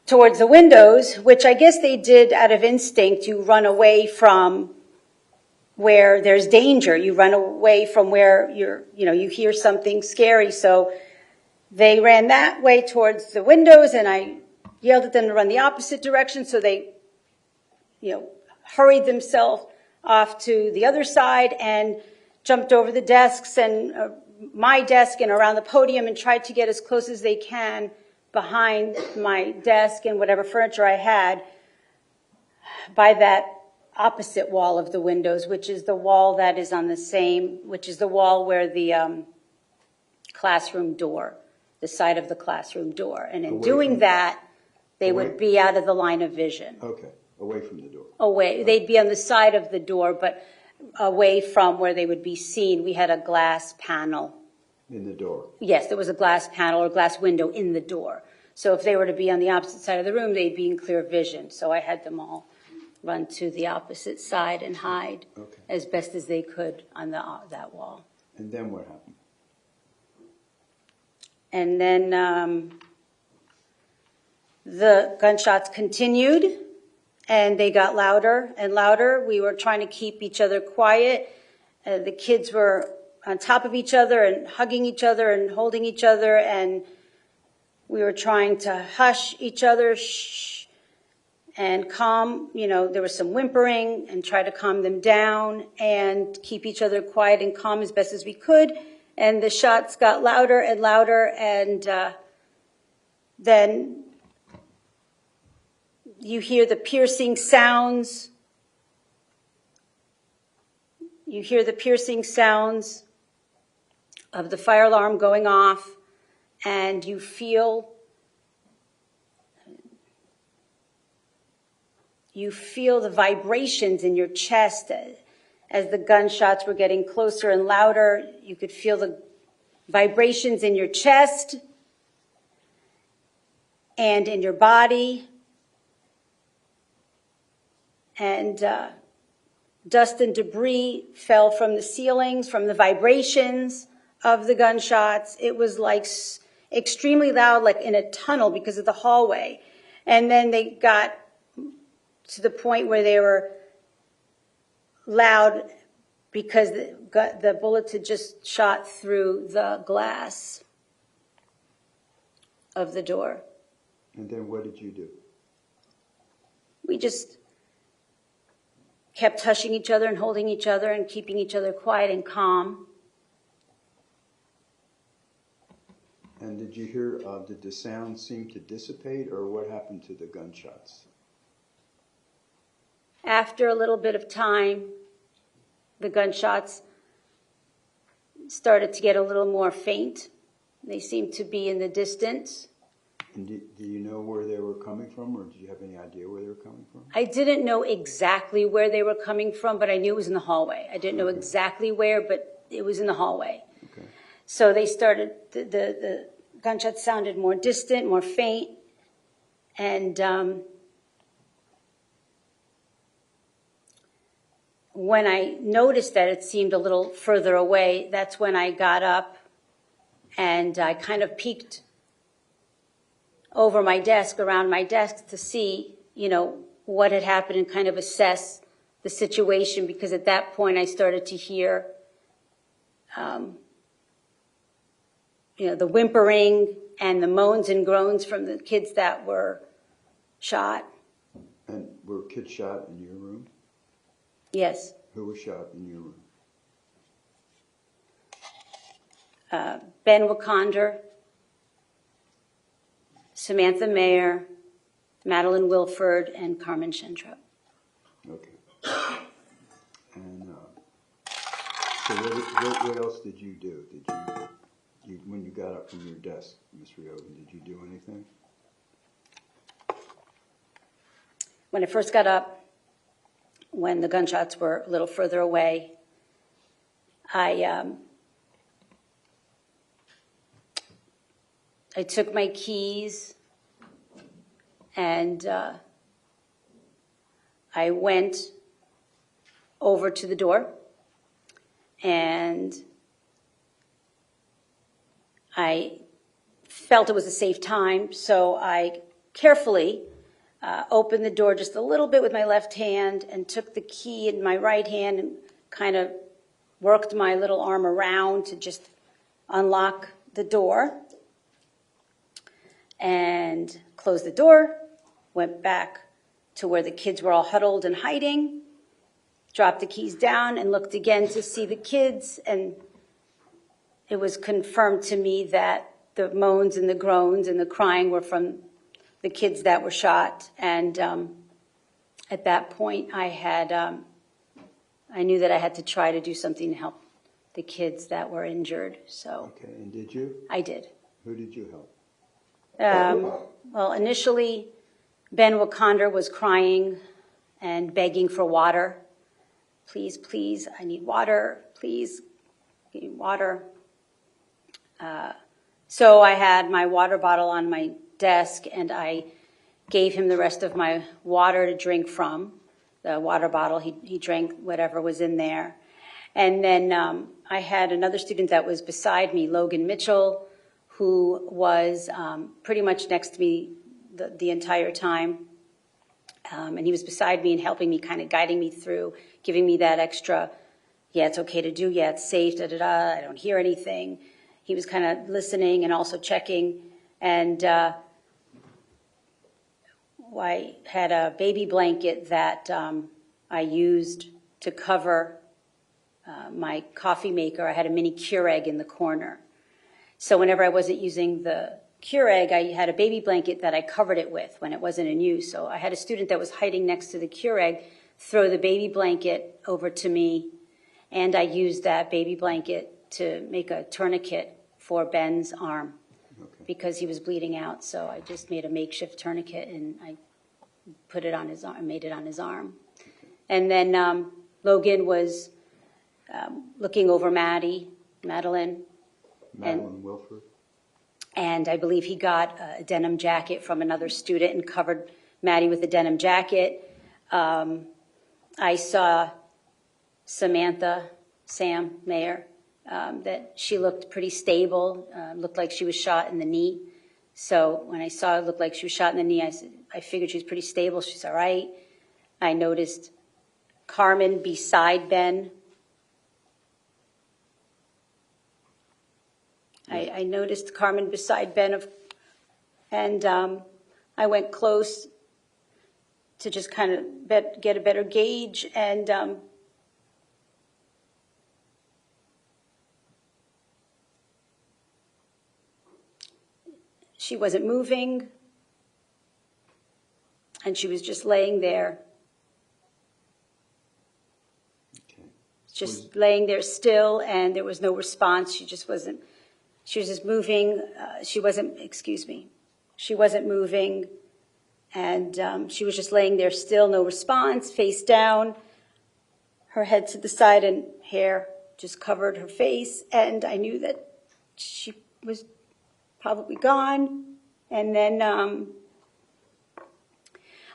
towards the windows, which I guess they did out of instinct. You run away from where there's danger. You run away from where you hear something scary. So they ran that way towards the windows, and I yelled at them to run the opposite direction. So they, hurried themselves off to the other side and jumped over the desks and my desk and around the podium and tried to get as close as they can behind my desk and whatever furniture I had by that opposite wall of the windows, which is the wall that is on the same, which is the wall where the classroom door, the side of the classroom door. And in doing that, they would be out of the line of vision. Okay, away from the door. Away. They'd be on the side of the door, but away from where they would be seen. We had a glass panel. In the door. Yes, there was a glass panel or glass window in the door. So if they were to be on the opposite side of the room, they'd be in clear vision. So I had them all run to the opposite side and hide as best as they could on that wall. And then what happened? And then the gunshots continued, and they got louder and louder. We were trying to keep each other quiet. The kids were on top of each other and hugging each other and holding each other, and we were trying to hush each other, shh, and calm. There was some whimpering and try to calm them down and keep each other quiet and calm as best as we could. And the shots got louder and louder, and then you hear the piercing sounds. You hear the piercing sounds of the fire alarm going off, and you feel the vibrations in your chest as the gunshots were getting closer and louder. You could feel the vibrations in your chest and in your body. And dust and debris fell from the ceilings, from the vibrations of the gunshots. It was like extremely loud, like in a tunnel because of the hallway. And then they got to the point where they were loud because the bullets had just shot through the glass of the door. And then what did you do? We just kept hushing each other and holding each other and keeping each other quiet and calm. And did you hear, did the sound seem to dissipate, or what happened to the gunshots? After a little bit of time, the gunshots started to get a little more faint. They seemed to be in the distance. And do you know where they were coming from, or do you have any idea where they were coming from? I didn't know exactly where they were coming from, but I knew it was in the hallway. I didn't know exactly where, but it was in the hallway. Okay. So they started, the gunshots sounded more distant, more faint, and when I noticed that it seemed a little further away, that's when I got up and I kind of peeked over my desk, around my desk to see, what had happened and kind of assess the situation, because at that point I started to hear, the whimpering and the moans and groans from the kids that were shot. And were kids shot in your room? Yes. Who was shot in your room? Ben Wakander, Samantha Mayer, Madeline Wilford, and Carmen Shentro. Okay. And so what else did you do? Did you when you got up from your desk, Ms. Riogan, did you do anything? When I first got up, when the gunshots were a little further away, I took my keys and I went over to the door and I felt it was a safe time, so I carefully opened the door just a little bit with my left hand and took the key in my right hand and kind of worked my little arm around to just unlock the door and closed the door, went back to where the kids were all huddled and hiding, dropped the keys down and looked again to see the kids, and it was confirmed to me that the moans and the groans and the crying were from the kids that were shot. And at that point, I knew that I had to try to do something to help the kids that were injured. So Okay, and did you? I did. Who did you help? Well, initially, Ben Wakander was crying and begging for water. Please, please, I need water. Please, give me water. So I had my water bottle on my desk, and I gave him the rest of my water to drink from. The water bottle, he drank whatever was in there. And then I had another student that was beside me, Logan Mitchell, who was pretty much next to me the entire time. And he was beside me and helping me, kind of guiding me through, giving me that extra, yeah, it's okay to do, yeah, it's safe, da-da-da, I don't hear anything. He was kind of listening and also checking. And I had a baby blanket that I used to cover my coffee maker. I had a mini Keurig in the corner. So whenever I wasn't using the Keurig, I had a baby blanket that I covered it with when it wasn't in use. So I had a student that was hiding next to the Keurig throw the baby blanket over to me, and I used that baby blanket to make a tourniquet for Ben's arm because he was bleeding out. So I just made a makeshift tourniquet and I put it on his arm, made it on his arm. And then Logan was looking over Madeline Wilford. And I believe he got a denim jacket from another student and covered Maddie with a denim jacket. I saw Sam Mayer, that she looked pretty stable, looked like she was shot in the knee. So when I saw it looked like she was shot in the knee, I figured she was pretty stable. She's all right. I noticed Carmen beside Ben. I noticed Carmen beside Ben, and I went close to just kind of get a better gauge, and she wasn't moving, and she was just laying there. Just laying there still, and there was no response. She was just moving. She wasn't moving, and she was just laying there still, no response, face down, her head to the side, and hair just covered her face. And I knew that she was probably gone. And then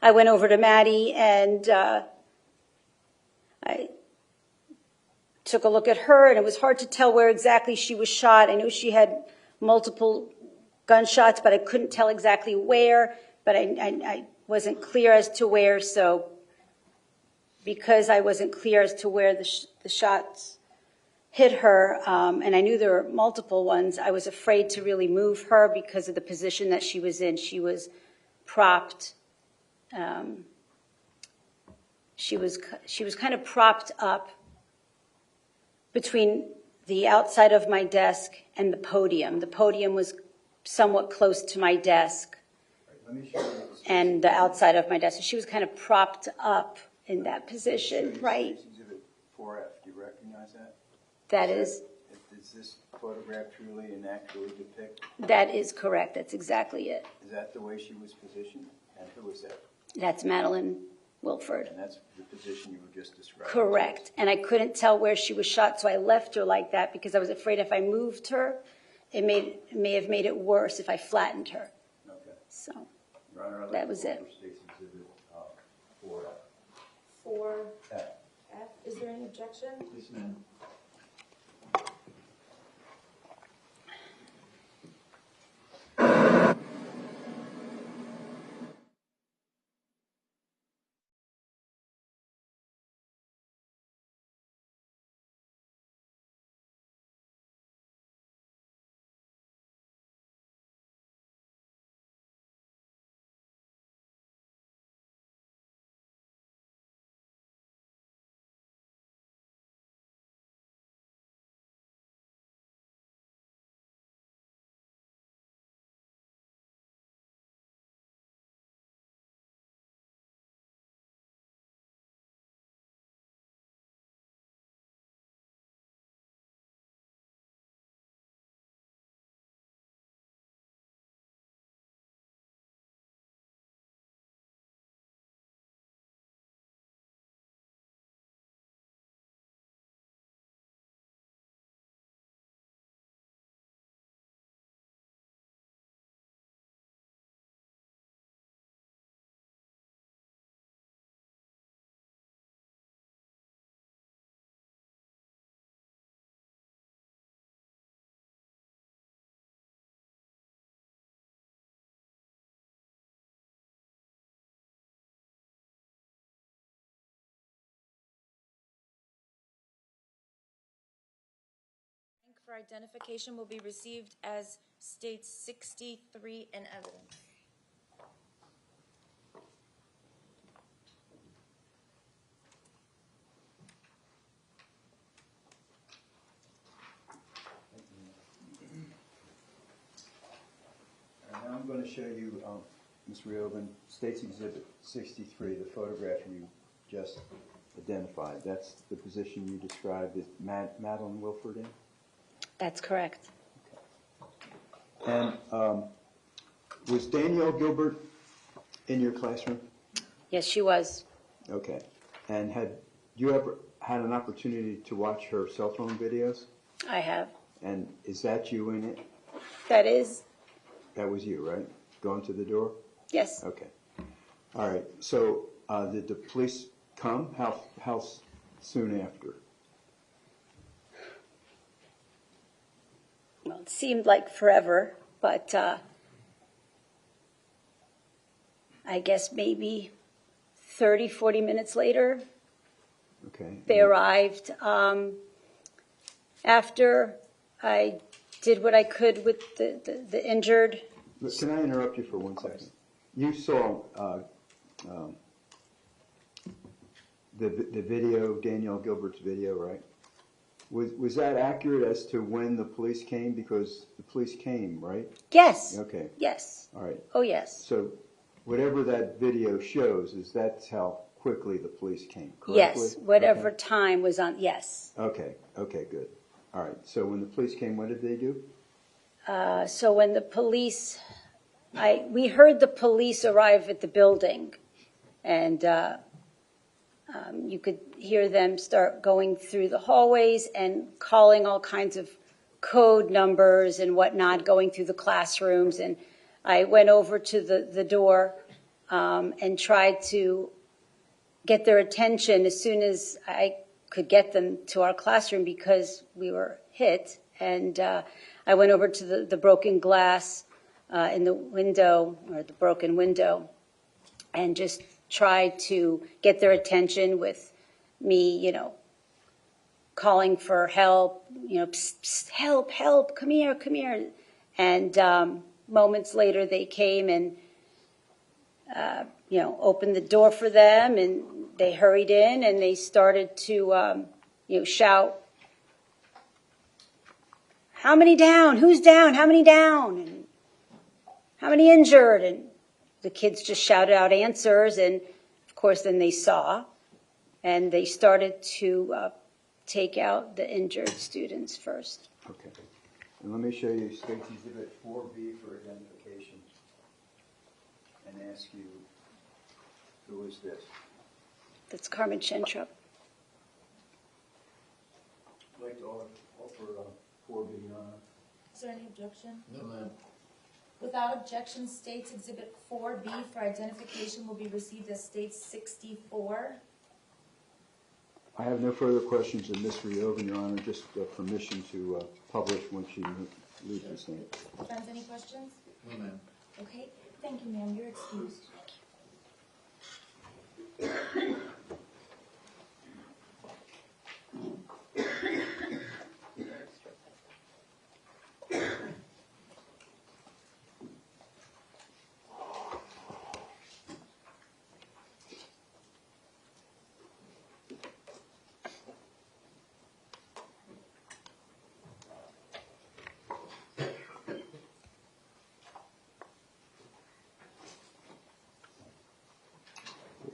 I went over to Maddie, and I took a look at her, and it was hard to tell where exactly she was shot. I knew she had multiple gunshots, but I couldn't tell exactly where, but I wasn't clear as to where. So because I wasn't clear as to where the shots hit her, and I knew there were multiple ones. I was afraid to really move her because of the position that she was in. She was propped. She was kind of propped up between the outside of my desk and the podium. The podium was somewhat close to my desk Let me show you. and the outside of my desk. So she was kind of propped up in that position, right? State's Exhibit 4F, do you recognize that? That is This photograph truly and accurately depict? That is correct. That's exactly it. Is that the way she was positioned? And who was that? That's Madeline Wilford. And that's the position you were just describing? Correct. And I couldn't tell where she was shot, so I left her like that because I was afraid if I moved her, it may have made it worse if I flattened her. Okay. So Your Honor, I'd like that to was call it. for State's Exhibit 4F. 4F. F. Is there any objection? Yes, ma'am. For identification will be received as states 63 in evidence. And now I'm going to show you, Ms. Riobin, State's Exhibit 63, the photograph you just identified. That's the position you described as Madeline Wilford in? That's correct. And was Danielle Gilbert in your classroom? Yes, she was. Okay. And had you ever had an opportunity to watch her cell phone videos? I have. And is that you in it? That is. That was you, right? Going to the door? Yes. Okay. All right. So did the police come? How soon after? Well, it seemed like forever, but I guess maybe 30, 40 minutes later, Okay. they arrived. After I did what I could with the injured. Look, can I interrupt you for 1 second? You saw the video, Danielle Gilbert's video, right? Was that accurate as to when the police came? Because the police came, right? Yes. Okay. Yes. All right. Oh, yes. So whatever that video shows is that's how quickly the police came, correctly? Yes. Whatever Okay. time was on. Yes. Okay. Okay, good. All right. So when the police came, what did they do? So when the police, we heard the police arrive at the building, and you could hear them start going through the hallways and calling all kinds of code numbers and whatnot, going through the classrooms. And I went over to the door and tried to get their attention as soon as I could get them to our classroom because we were hit. And I went over to the broken glass in the window, or the broken window, and just tried to get their attention with me, you know, calling for help, psst, psst, help, help, come here, come here. And moments later, they came and, opened the door for them, and they hurried in, and they started to, shout, how many down? Who's down? How many down? And how many injured? And the kids just shouted out answers, and of course, then they saw, and they started to take out the injured students first. Okay. And let me show you State's Exhibit 4B for identification and ask you, who is this? That's Carmen Shentrup. I'd like to offer 4B, Your Honor. Is there any objection? No, ma'am. Without objection, State's Exhibit 4B for identification will be received as State's 64. I have no further questions of Ms. Riovan, Your Honor, just permission to publish when she leaves the stand. Friends, any questions? No, ma'am. Okay, thank you, ma'am. You're excused.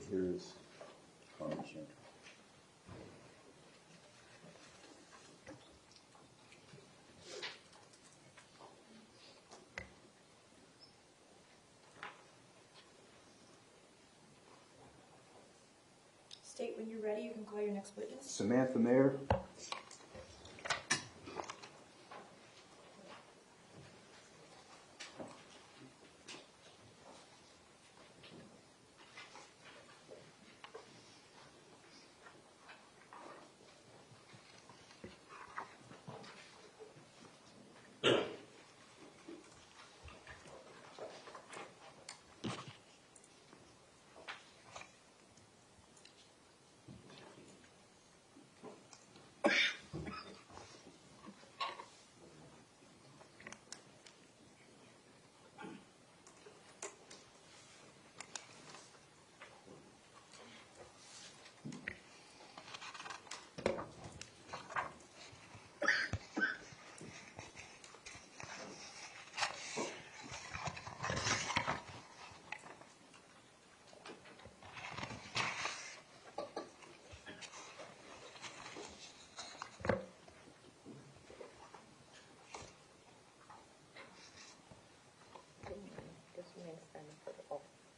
Here is Carmen Shentrup. State when you're ready, you can call your next witness. Samantha Mayer.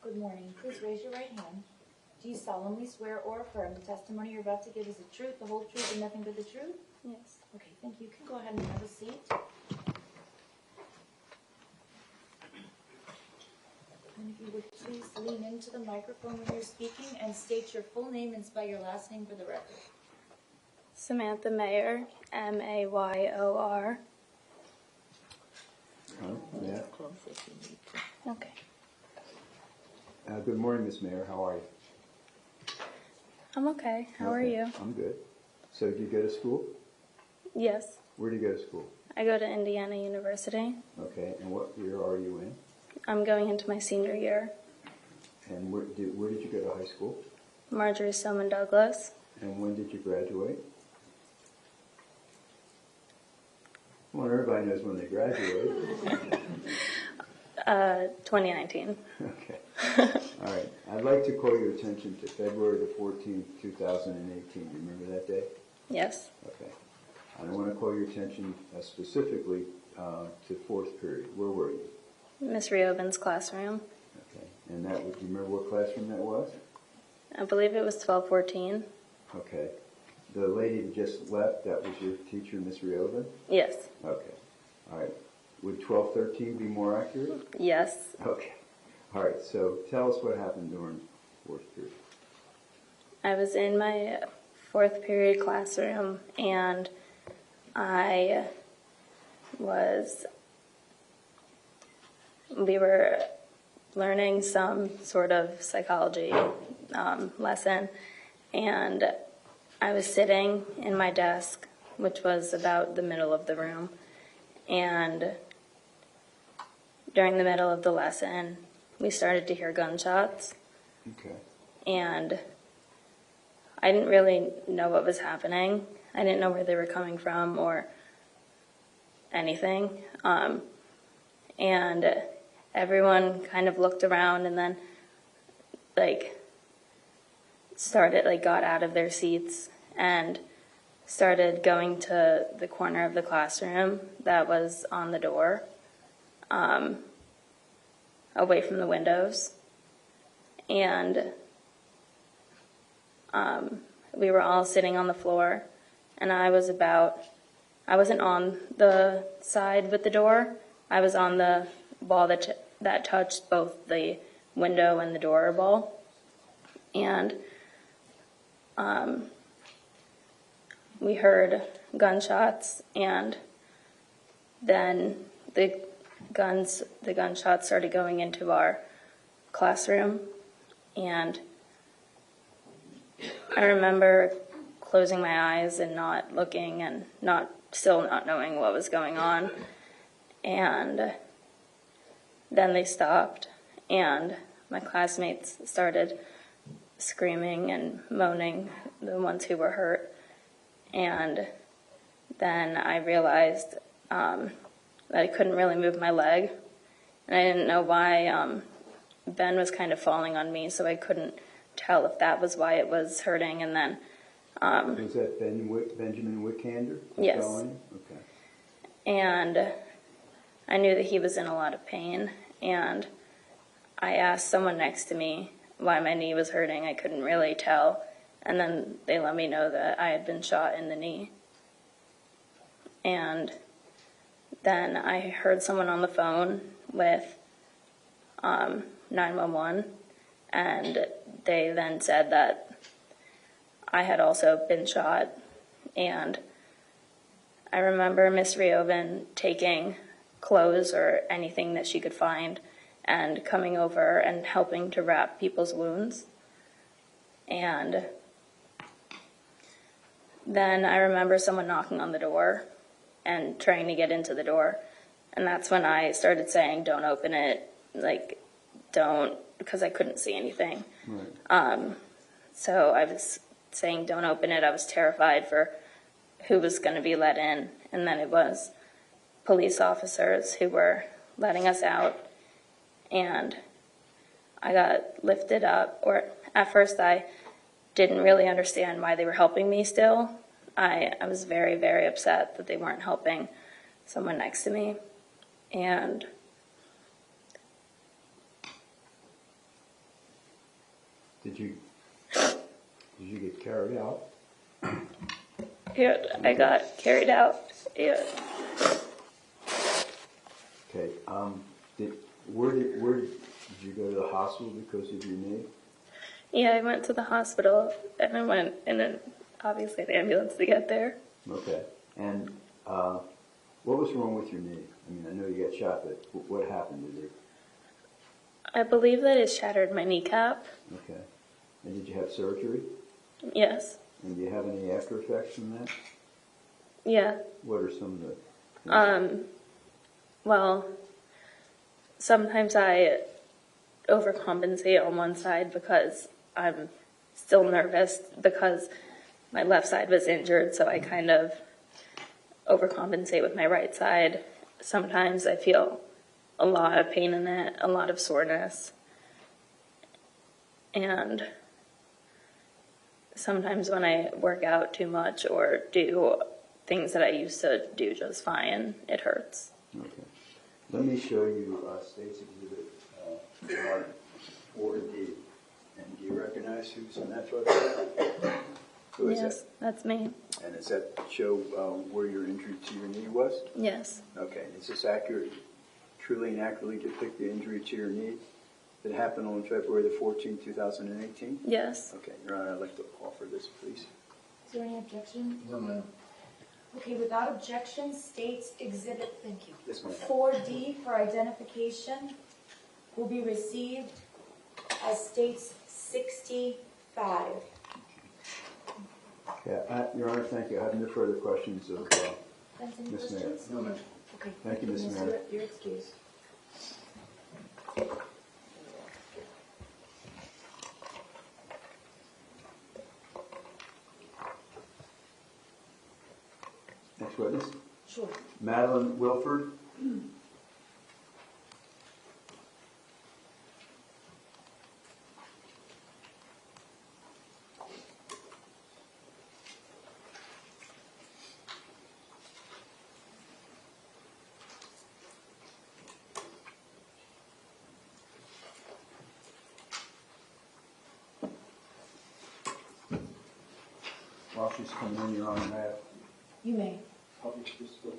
Good morning. Please raise your right hand. Do you solemnly swear or affirm the testimony you're about to give is the truth, the whole truth, and nothing but the truth? Yes. Okay, thank you. You can go ahead and have a seat. And if you would please lean into the microphone when you're speaking and state your full name and spell your last name for the record. Samantha Mayer, Mayor. Yeah. Okay. Good morning, Ms. Mayer. How are you? I'm okay. How are Okay, you? I'm good. So did you go to school? Yes. Where do you go to school? I go to Indiana University. Okay, and what year are you in? I'm going into my senior year. And where did you go to high school? Marjory, Stoneman, Douglas. And when did you graduate? Well, everybody knows when they graduate. 2019. Okay. All right. I'd like to call your attention to February the 14th, 2018. You remember that day? Yes. Okay. I want to call your attention specifically to fourth period. Where were you? Miss Riovan's classroom. Okay. And that was, do you remember what classroom that was? I believe it was 1214. Okay. The lady that just left, that was your teacher, Miss Riovan? Yes. Okay. All right. Would 1213 be more accurate? Yes. Okay. All right. So tell us what happened during fourth period. I was in my fourth period classroom and we were learning some sort of psychology lesson, and I was sitting in my desk, which was about the middle of the room, and during the middle of the lesson, we started to hear gunshots, Okay. and I didn't really know what was happening. I didn't know where they were coming from or anything. And everyone kind of looked around and then got out of their seats and started going to the corner of the classroom that was on the door, away from the windows. And we were all sitting on the floor, and I wasn't on the side with the door. I was on the ball that touched both the window and the door ball. And we heard gunshots, and then the gunshots started going into our classroom, and I remember closing my eyes and not looking and still not knowing what was going on. And then they stopped, and my classmates started screaming and moaning, the ones who were hurt. And then I realized that I couldn't really move my leg, and I didn't know why. Ben was kind of falling on me, so I couldn't tell if that was why it was hurting. And then Was that Benjamin Wickander? Yes. Felony? Okay. and I knew that he was in a lot of pain, and I asked someone next to me why my knee was hurting. I couldn't really tell, and then they let me know that I had been shot in the knee. And then I heard someone on the phone with 911, and they then said that I had also been shot. And I remember Miss Rioven taking clothes or anything that she could find and coming over and helping to wrap people's wounds. And then I remember someone knocking on the door and trying to get into the door. And that's when I started saying, don't open it, don't, because I couldn't see anything. Right. So I was saying, don't open it. I was terrified for who was going to be let in. And then it was police officers who were letting us out. And I got lifted up, or at first I didn't really understand why they were helping me still. I was very, very upset that they weren't helping someone next to me. And Did you get carried out? yeah, I got carried out. Yeah. Okay. Where did you go to the hospital because of your knee? Yeah, I went to the hospital, and I went in obviously the ambulance to get there. Okay. And what was wrong with your knee? I mean, I know you got shot, but what happened to you? I believe that it shattered my kneecap. Okay. And did you have surgery? Yes. And do you have any after effects from that? Yeah. What are some of the... Well, sometimes I overcompensate on one side because I'm still nervous because my left side was injured, so I kind of overcompensate with my right side. Sometimes I feel a lot of pain in it, a lot of soreness. And sometimes when I work out too much or do things that I used to do just fine, it hurts. Okay. Let me show you State's Exhibit 4D. And do you recognize who's in that photograph? Who is Yes, that's me. that? And does that show where your injury to your knee was? Yes. Okay. Is this accurate, truly and accurately depict the injury to your knee that happened on February the 14th, 2018? Yes. Okay. Your Honor, I'd like to offer this, please. Is there any objection? No, ma'am. Okay, without objection, State's Exhibit, thank you. Yes, ma'am. 4D for identification will be received as State's 65. Yeah, Your Honor, thank you. I have no further questions of Thanks, any Ms. Mayor. questions? No, ma'am. Okay. Thank you, Ms. Mayor. You're excused. Next witness, Sure. Madeline Wilford. While she's coming in, Your Honor, may I You may. publish this over?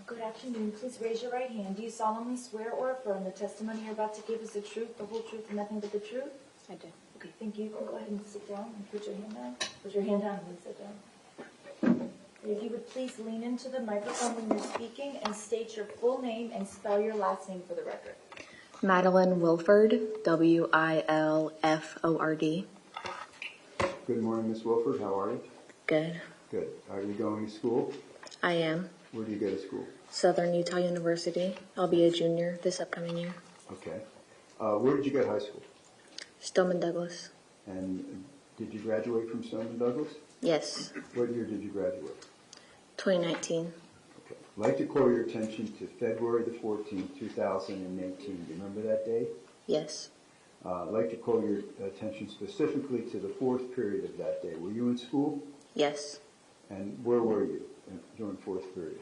Good afternoon. Please raise your right hand. Do you solemnly swear or affirm the testimony you're about to give is the truth, the whole truth, and nothing but the truth? I do. Okay, thank you. You can go ahead and sit down and put your hand down. Put your hand down and sit down. If you would please lean into the microphone when you're speaking and state your full name and spell your last name for the record. Madeline Wilford, Wilford. Good morning, Ms. Wilford. How are you? Good. Good. Are you going to school? I am. Where do you go to school? Southern Utah University. I'll be a junior this upcoming year. Okay. Where did you go to high school? Stoneman Douglas. And did you graduate from Stoneman Douglas? Yes. What year did you graduate? 2019. Okay. I'd like to call your attention to February the 14th, 2018. Do you remember that day? Yes. I'd like to call your attention specifically to the fourth period of that day. Were you in school? Yes. And where were you during fourth period?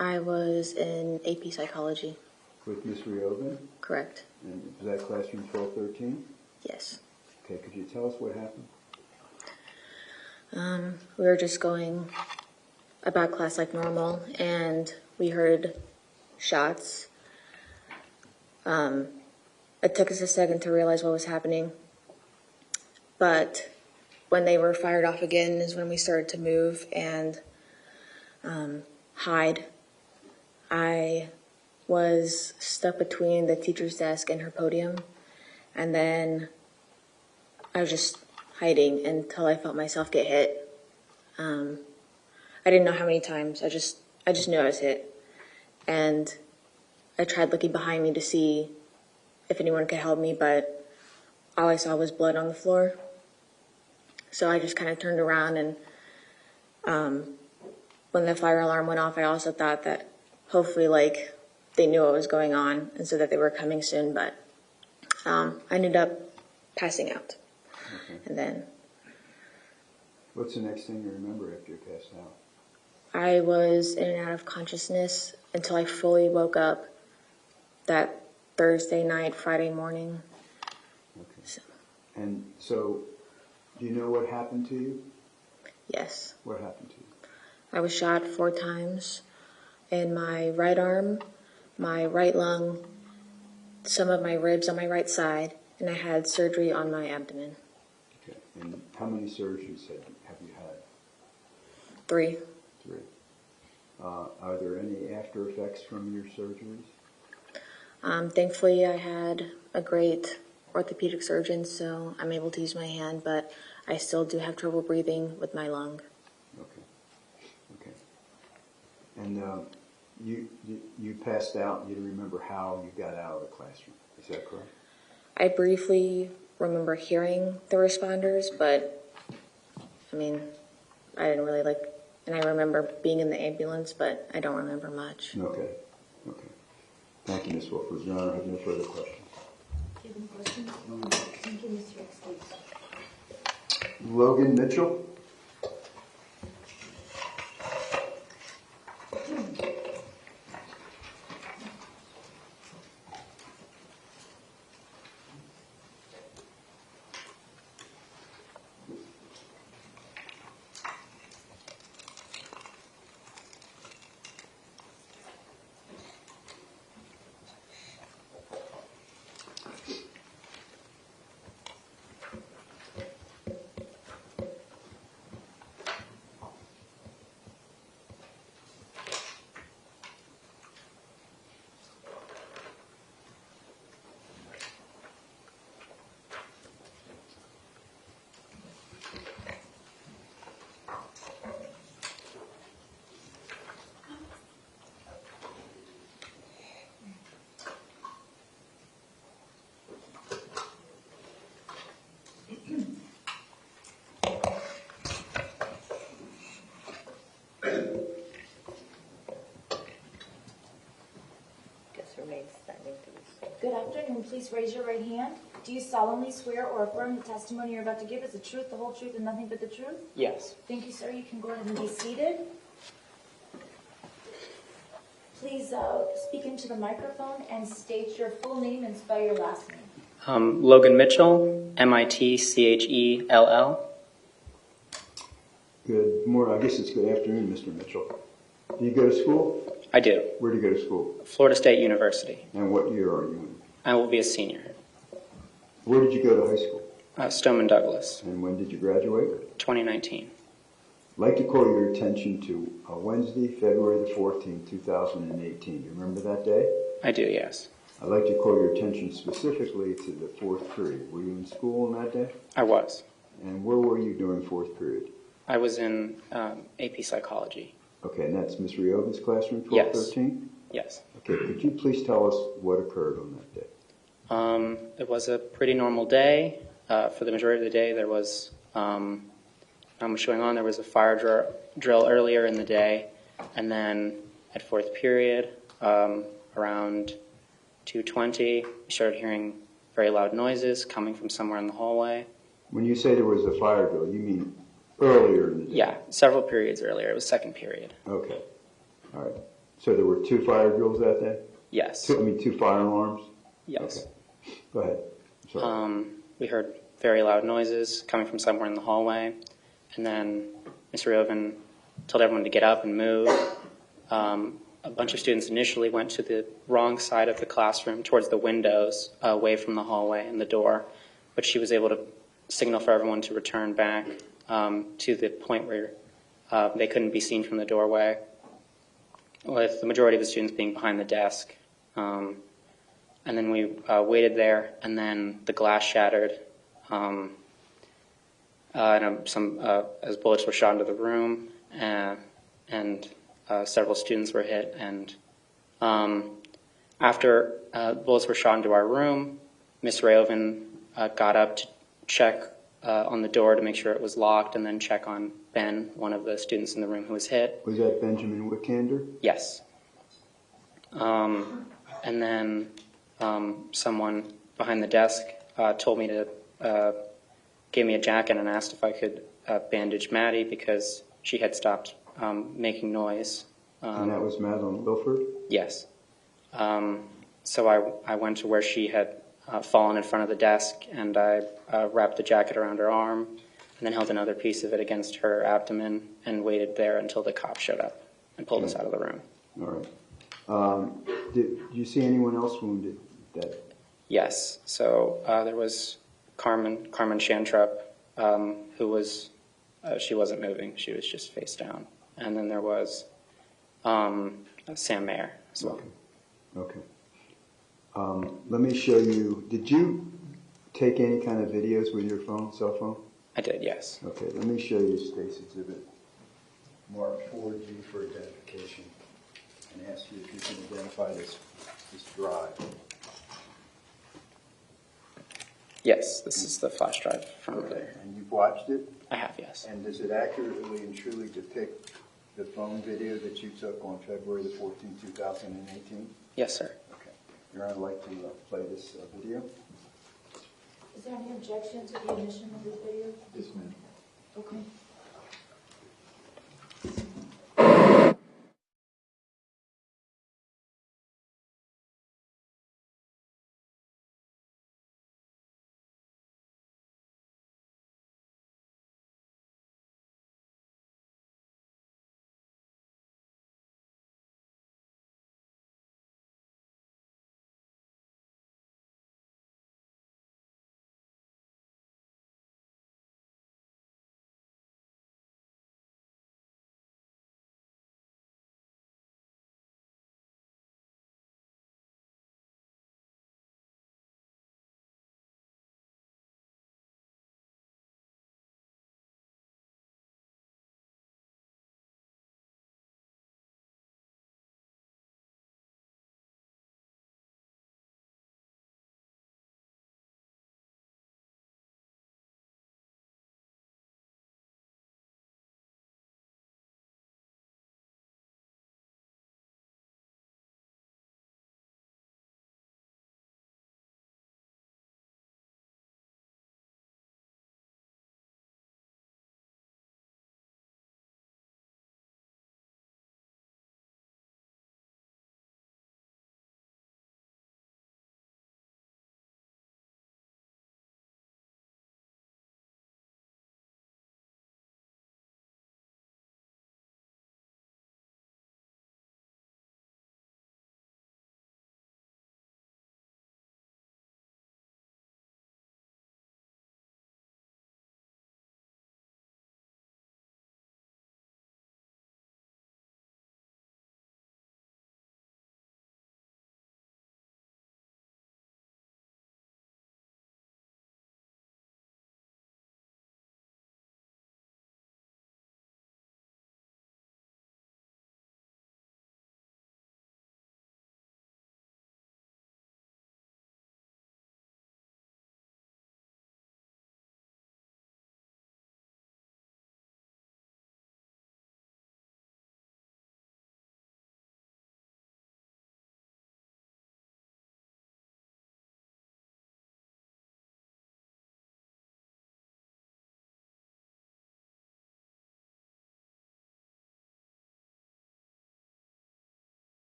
I was in AP Psychology. With Ms. Riobin? Correct. And was that classroom 1213? Yes. Okay, could you tell us what happened? We were just going about class like normal, and we heard shots. It took us a second to realize what was happening, but when they were fired off again is when we started to move and hide. I was stuck between the teacher's desk and her podium, and then I was just hiding until I felt myself get hit. I didn't know how many times. I just knew I was hit, and I tried looking behind me to see if anyone could help me, but all I saw was blood on the floor. So I just kind of turned around, and when the fire alarm went off, I also thought that hopefully, they knew what was going on and so that they were coming soon, but I ended up passing out. Okay. And then What's the next thing you remember after you passed out? I was in and out of consciousness until I fully woke up that Thursday night, Friday morning. Okay. So, And so, do you know what happened to you? yes. What happened to you? I was shot 4 times in my right arm, my right lung, some of my ribs on my right side, and I had surgery on my abdomen. Okay. And how many surgeries have you had? 3. 3. Are there any after effects from your surgeries? Thankfully, I had a great orthopedic surgeon, so I'm able to use my hand, but I still do have trouble breathing with my lung. Okay. Okay. And you passed out. You remember how you got out of the classroom. Is that correct? I briefly remember hearing the responders, but I didn't really and I remember being in the ambulance, but I don't remember much. Okay. Okay. Ms. Wilford. Your Honor, I have no further questions. Do you have any questions? Thank you, Mr. X, please. Logan Mitchell? Good afternoon. Please raise your right hand. Do you solemnly swear or affirm the testimony you're about to give is the truth, the whole truth, and nothing but the truth? Yes. Thank you, sir. You can go ahead and be seated. Please speak into the microphone and state your full name and spell your last name. Logan Mitchell, Mitchell. Good morning. I guess it's good afternoon, Mr. Mitchell. Do you go to school? I do. Where do you go to school? Florida State University. And what year are you in? I will be a senior. Where did you go to high school? Stoneman Douglas, And when did you graduate? 2019. I'd like to call your attention to Wednesday, February the 14th, 2018. Do you remember that day? I do, yes. I'd like to call your attention specifically to the fourth period. Were you in school on that day? I was. And where were you during fourth period? I was in AP Psychology. Okay, and that's Ms. Riova's classroom, Yes. 1213? Yes. Okay, could you please tell us what occurred on that day? It was a pretty normal day. For the majority of the day, there was not much going on. There was a fire drill earlier in the day, and then at fourth period, around 2:20, we started hearing very loud noises coming from somewhere in the hallway. When you say there was a fire drill, you mean earlier in the day? Yeah, several periods earlier. It was second period. Okay, all right. So there were two fire drills that day? Yes. Two fire alarms? Yes. Okay. Go ahead. Sorry. We heard very loud noises coming from somewhere in the hallway, and then Mr. Riovin told everyone to get up and move. A bunch of students initially went to the wrong side of the classroom, towards the windows, away from the hallway and the door, but she was able to signal for everyone to return back to the point where they couldn't be seen from the doorway, with the majority of the students being behind the desk. And then we waited there, and then the glass shattered, and as bullets were shot into the room, and several students were hit. And after bullets were shot into our room, Ms. Riovin got up to check on the door to make sure it was locked, and then check on Ben, one of the students in the room who was hit. Was that Benjamin Wickander? Yes. And then someone behind the desk told me to, gave me a jacket and asked if I could bandage Maddie because she had stopped making noise. And that was Madeline Wilford? Yes. So I went to where she had fallen in front of the desk, and I wrapped the jacket around her arm and then held another piece of it against her abdomen and waited there until the cop showed up and pulled us out of the room. All right. Did you see anyone else wounded? Yes. So there was Carmen Shantrup, who was, she wasn't moving. She was just face down. And then there was Sam Mayer as well. Okay. Let me show you. Did you take any kind of videos with your cell phone? I did, yes. Okay, let me show you State's Exhibit marked 4G for identification and ask you if you can identify this drive. Yes, this is the flash drive from there. And you've watched it? I have, yes. And does it accurately and truly depict the phone video that you took on February the 14th, 2018? Yes, sir. Okay. Your Honor, I'd like to play this video. Is there any objection to the admission of this video? Yes, ma'am. Okay.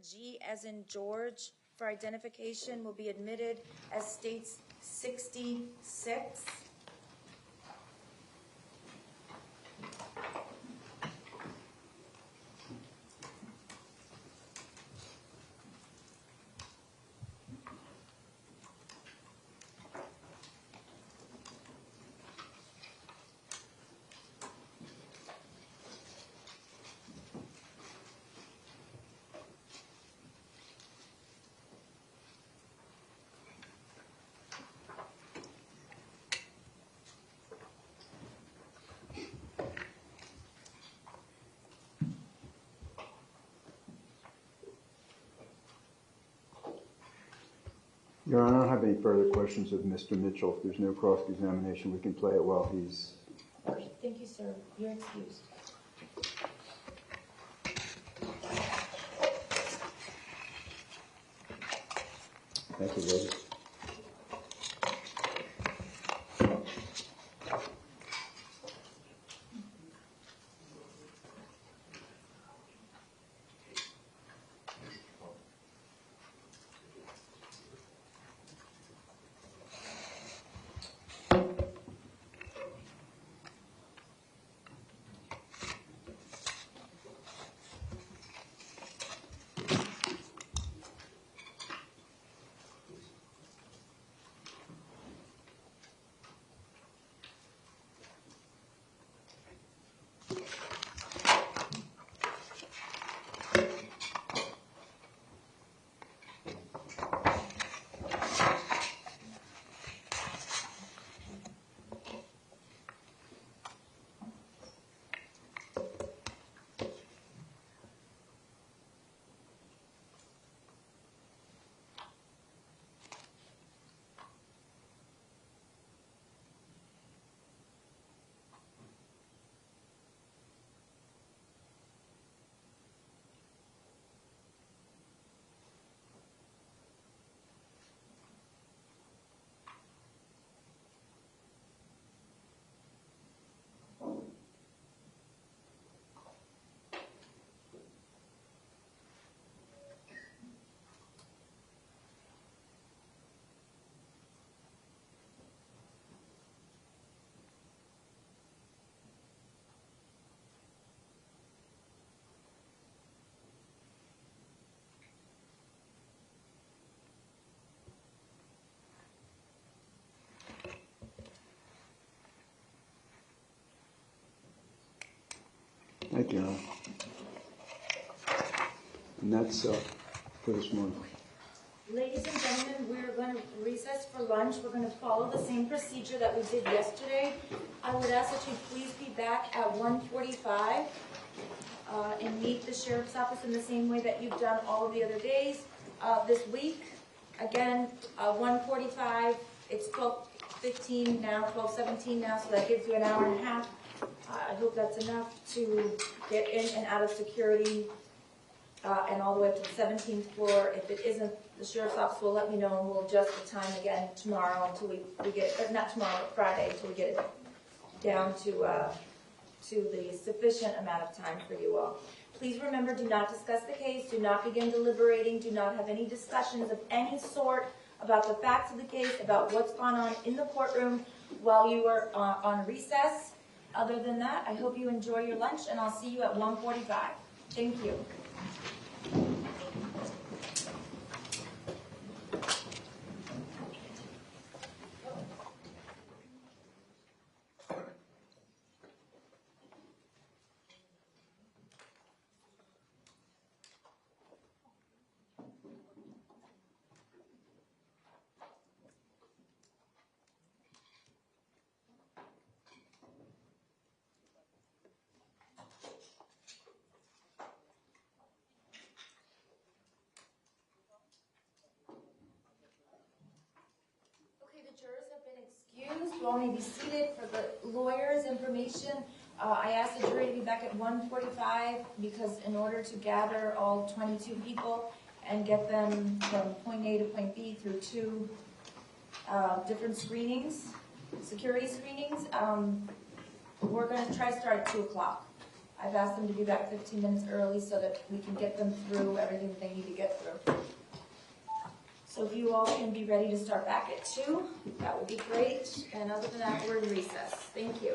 G as in George for identification will be admitted as states 66. Your Honor, I don't have any further questions of Mr. Mitchell. If there's no cross-examination, we can play it while he's... Okay, thank you, sir. You're excused. Thank you, ladies. Thank you, Alan. And that's for this morning. Ladies and gentlemen, we're going to recess for lunch. We're going to follow the same procedure that we did yesterday. I would ask that you please be back at 1:45 and meet the sheriff's office in the same way that you've done all of the other days this week. Again, 1:45, it's 12:15 now, 12:17 now, so that gives you an hour and a half. I hope that's enough to get in and out of security and all the way up to the 17th floor. If it isn't, the sheriff's office will let me know and we'll adjust the time again tomorrow until we get it, not tomorrow, but Friday, until we get it down to the sufficient amount of time for you all. Please remember, do not discuss the case, do not begin deliberating, do not have any discussions of any sort about the facts of the case, about what's gone on in the courtroom while you are on recess. Other than that, I hope you enjoy your lunch, and I'll see you at 1:45. Thank you. Jurors have been excused. You all may be seated. For the lawyer's information, I asked the jury to be back at 1:45 because in order to gather all 22 people and get them from point A to point B through two different screenings, security screenings, we're going to try to start at 2 o'clock. I've asked them to be back 15 minutes early so that we can get them through everything that they need to get through. So if you all can be ready to start back at 2, that would be great. And other than that, we're in recess. Thank you.